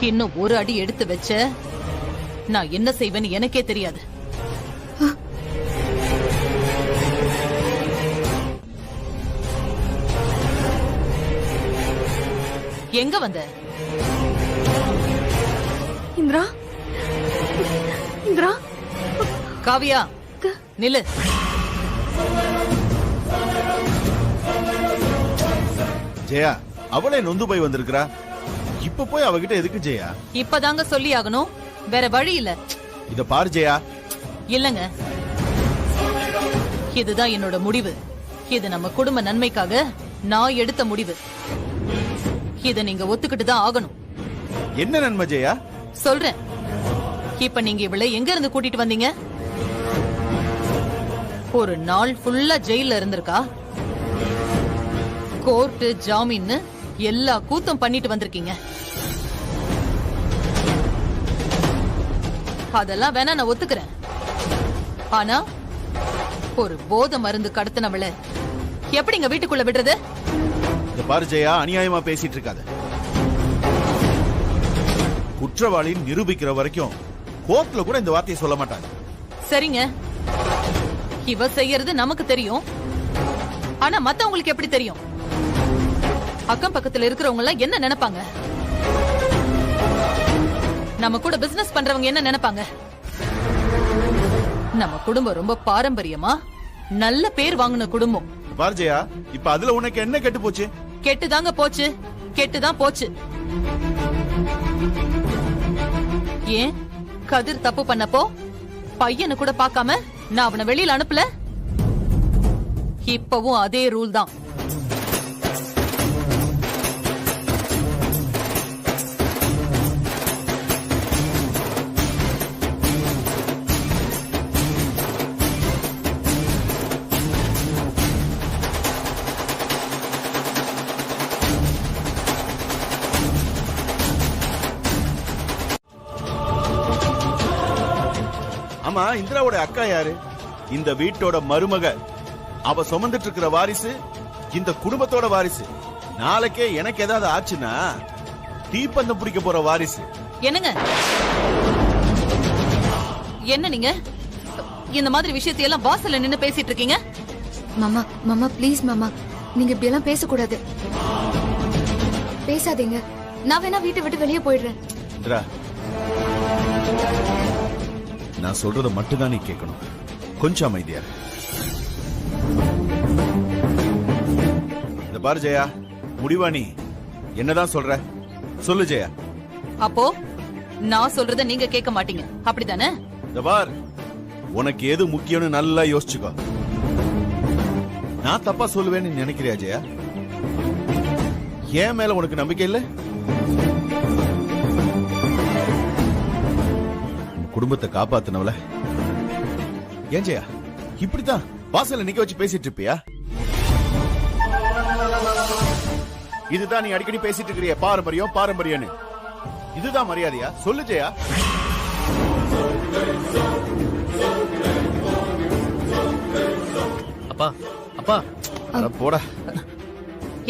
இன்னும் ஒரு அடி எடுத்து வச்ச நான் என்ன செய்வேன்னு எனக்கே தெரியாது. எங்க வந்த? இந்திரா, இந்திரா. காவியா, நில்லு. ஜெயா அவளே நொந்து போய் வந்திருக்கிறா. இப்ப போய் அவகிட்ட எதுக்கு ஜெயா? இப்பதாங்க சொல்லி ஆகணும், வேற வழி இல்ல. இத பாரு ஜெயா. இல்லங்க, இதுதான் என்னோட முடிவு. இது நம்ம குடும்ப நன்மைக்காக நான் எடுத்த முடிவு. இத நீங்க ஒத்துக்கிட்டு தான் ஆகணும். என்ன நன்மை ஜெயா? சொல்றேன். இப்ப நீங்க இவளை எங்க இருந்து கூட்டிட்டு வந்தீங்க? ஒரு நாள் ஃபுல்லா ஜெயில இருந்திருக்கா. கோர்ட்டு ஜாமீன் எல்லா கூத்தும் பண்ணிட்டு வந்திருக்கீங்க. அதெல்லாம் வேணா நான் ஒத்துக்கிறேன். ஆனா ஒரு போதை மருந்து கடத்தினவள எப்படிங்க வீட்டுக்குள்ள விடுறது? இத பாரு ஜெயா, அநியாயமா பேசிட்டு இருக்காத. குற்றவாளி நிரூபிக்கிற வரைக்கும் கோர்ட்ல கூட இந்த வார்த்தையை சொல்ல மாட்டாங்க. சரிங்க, இவ செய்யறது நமக்கு தெரியும். ஆனா மத்தவங்களுக்கு எப்படி தெரியும்? அக்கம் பக்கத்துல இருக்கிறவங்க எல்லாம் என்ன நினைப்பாங்க? நம்ம கூட பிசினஸ் பண்றவங்க என்ன நினைப்பாங்க? நம்ம குடும்பம் ரொம்ப பாரம்பரியமா நல்ல பேர் வாங்கின குடும்பம். பாரு ஜெயா, இப்ப அதுல உனக்கு என்ன கெட்டு போச்சு? கெட்டுதாங்க போச்சு, கெட்டுதான் போச்சு. ஏன் கதிர் தப்பு பண்ணப்போ பையனை கூட பார்க்காம நான் அவனை வெளியில அனுப்பல? இப்பவும் அதே ரூல் தான். ஆமா, இந்திராவோட அக்கா யாரு? இந்த வீட்டோட மருமக. அவ சுமந்துட்டு இருக்கிற வாரிசு இந்த குடும்பத்தோட வாரிசு. நாளைக்கே எனக்கு ஏதாவது ஆச்சுன்னா தீப்பந்தம் பிடிக்க போற வாரிசு. என்னங்க என்ன நீங்க இந்த மாதிரி விஷயத்தையெல்லாம் வாசல்ல நின்னு பேசிட்டு இருக்கீங்க? மாமா மாமா ப்ளீஸ் மாமா, நீங்க இப்படி எல்லாம் பேசக்கூடாது. பேசாதீங்க. நான் வேணா வீட்டை விட்டு வெளியே போயிடுறேன். இந்திரா, நான் சொல்றத மட்டும்தான் நீ கேட்கணும். கொஞ்சம் அமைதியா இரு. இந்த பாரு ஜெயா, முடிவா நீ என்னதான் சொல்ற? சொல்லு ஜெயா. அப்போ நான் சொல்றத நீங்க கேட்க மாட்டீங்க, அப்படிதானே? இந்த பார், உனக்கு எது முக்கியம்னு நல்லா யோசிச்சுக்கோ. நான் தப்பா சொல்லுவேன்னு நினைக்கிறியா ஜெயா? ஏன் மேல உனக்கு நம்பிக்கை இல்ல? குடும்பத்தை காப்பாத்தினவள ஏன் ஜெயா இப்படித்தான் வாசல்ல நிக்க வச்சு பேசிட்டு இருப்பியா? இதுதான் நீ அடிக்கடி பேசிட்டு இருக்கிறிய பாரம்பரியம் பாரம்பரியம்னு. இதுதான் மரியாதையா? சொல்லு ஜெயா. அப்பா அப்பா போடா.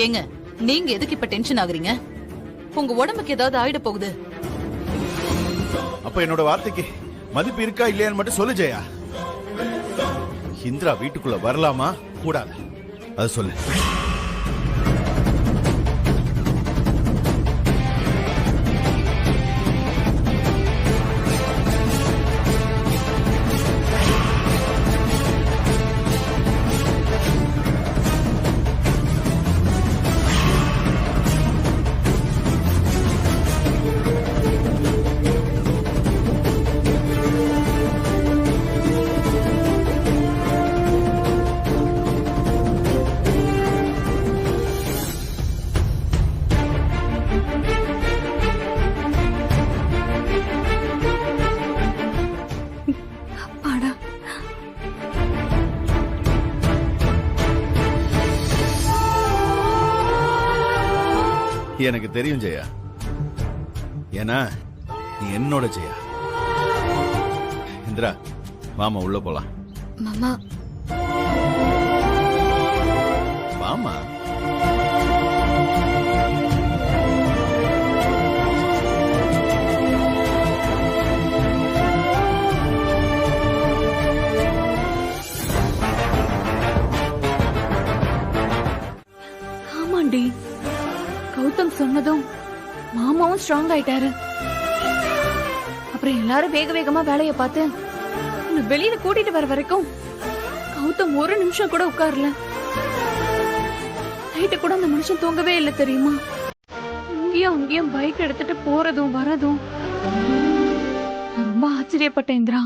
ஏங்க, நீங்க எதுக்கு இப்ப டென்ஷன் ஆகுறீங்க? உங்க உடம்புக்கு ஏதாவது ஆயிட போகுது. அப்ப என்னோட வார்த்தைக்கு மதிப்பு இருக்கா இல்லையான்னு மட்டும் சொல்லு ஜெயா. இந்திரா வீட்டுக்குள்ள வரலாமா கூடாது அது சொல்லு. எனக்கு தெரியும் ஜெயா, ஏன்னா நீ என்னோட ஜெயா. இந்திரா வாமா உள்ள போலாம். மாமா வாமா. ஆமாண்டி, கௌதம் சொன்னதும் மாமாவும் ஸ்ட்ராங் ஆயிட்டாரு. அப்புறம் எல்லாரும் வேக வேகமா வேலைய பார்த்து உன்னை வெளியில கூட்டிட்டு வர வரைக்கும் கௌதம் ஒரு நிமிஷம் கூட உட்காரல. நைட்டு கூட அந்த மனுஷன் தூங்கவே இல்லை தெரியுமா? இங்கேயும் அங்கேயும் பைக் எடுத்துட்டு போறதும் வரதும். ரொம்ப ஆச்சரியப்பட்டேன் இந்திரா.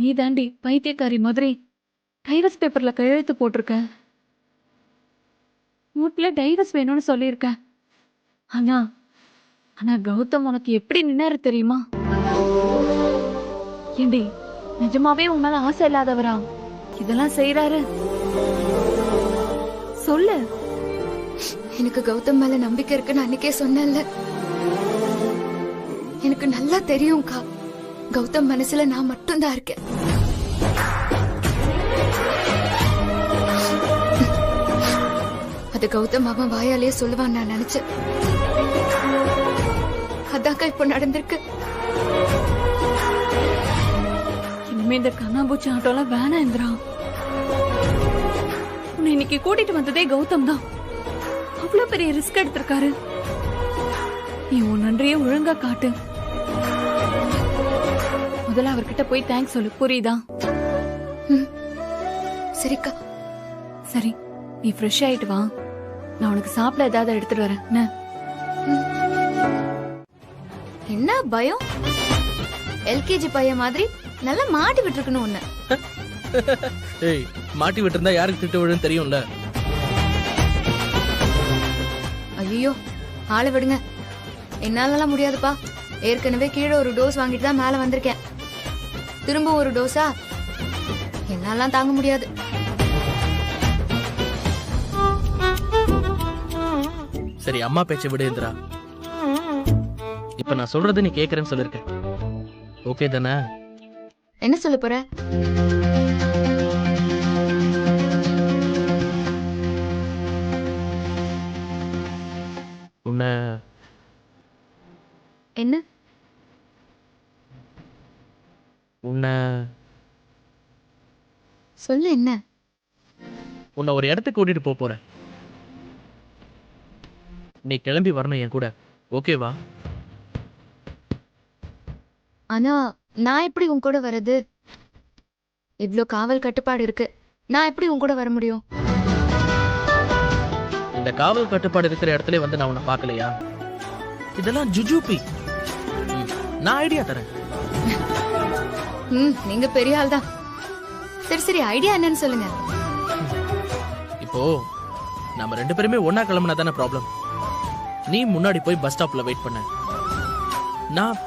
நீ தாண்டி பைத்தியக்காரி மாதிரி டைவர்ஸ் பேப்பர்ல கையெழுத்து போட்டிருக்க. வீட்டுல டைவர்ஸ் வேணும்னு சொல்லியிருக்க. ஆனா ஆனா கௌதம் உனக்கு எப்படி நின்னாரு தெரியுமா? ஏண்டி, நிஜமாவே உன் மேல ஆசை இல்லாதவரா இதெல்லாம் செய்யறாரு? சொல்லு. எனக்கு கௌதம் மேல நம்பிக்கை இருக்குன்னு அன்னைக்கே சொன்னேன்ல. எனக்கு நல்லா தெரியும்க்கா, கௌதம் மனசுல நான் மட்டும்தான் இருக்கேன். அது கௌதம் அவன் வாயாலேயே சொல்லுவான் நான் நினைச்சேன். அதாக்கா இப்ப நடந்திருக்கு. இனிமே இந்த கண்ணாம்பூச்சி ஆட்டோலாம் வேணாம் இந்திரா. உன்னை இன்னைக்கு கூட்டிட்டு வந்ததே கௌதம் தான். அவ்வளவு பெரிய ரிஸ்க் எடுத்திருக்காரு. நீ உன் நன்றியை ஒழுங்கா காட்டு. முதல்ல அவர்கிட்ட போய் தேங்க்ஸ் சொல்லு, புரியுதா? சரிக்கா. சரி, நீ ஃப்ரெஷ் ஆயிட்டு வா. நான் உனக்கு சாப்பிட ஏதாவது எடுத்துட்டு வரேன். என்ன? என்ன பயம்? எல்கேஜி பையன் மாதிரி நல்லா மாட்டி விட்டுருக்கணும் உன்ன. ஏய், மாட்டி விட்டுருந்தா யாருக்கு திட்டு விழுன்னு தெரியும்ல. ஐயோ, ஆளை விடுங்க. என்னாலலாம் முடியாதுப்பா. ஏற்கனவே கீழே ஒரு டோஸ் வாங்கிட்டு தான் மேல வந்திருக்கேன். திரும்ப ஒரு டோஸா? என்னாலாம் தாங்க முடியாது. சரி, அம்மா பேச்சை விடு இந்திரா. இப்ப நான் சொல்றது நீ கேக்குறேன்னு சொல்லிருக்க, ஓகே தானே? என்ன சொல்ல போற? உன்னை என்ன? உன்னை சொல்லு. என்ன? உன்னை ஒரு இடத்துக்கு கூட்டிட்டு போறேன். நீ கிளம்பி வரணும் என் கூட, ஓகேவா? ஆனா நான் எப்படி உன் கூட வர்றது? இவ்ளோ காவல் கட்டுப்பாடு இருக்கு, நான் எப்படி உன் கூட வர முடியும்? இந்த காவல் கட்டுப்பாடு இருக்கிற இடத்துல வந்து நான் உன்னை பார்க்கலையா? இதெல்லாம் ஜுஜூபி. நான் ஐடியா தரேன். நீங்க பெரிய ஆள் தான். சரி சரி, ஐடியா என்னன்னு சொல்லுங்க. இப்போ நம்ம 2 பேருமே ஒன்னா கிளம்புனா தானே ப்ராப்ளம். நீ முன்னாடி போய் பஸ் ஸ்டாப்ல வெயிட் பண்ண, நான்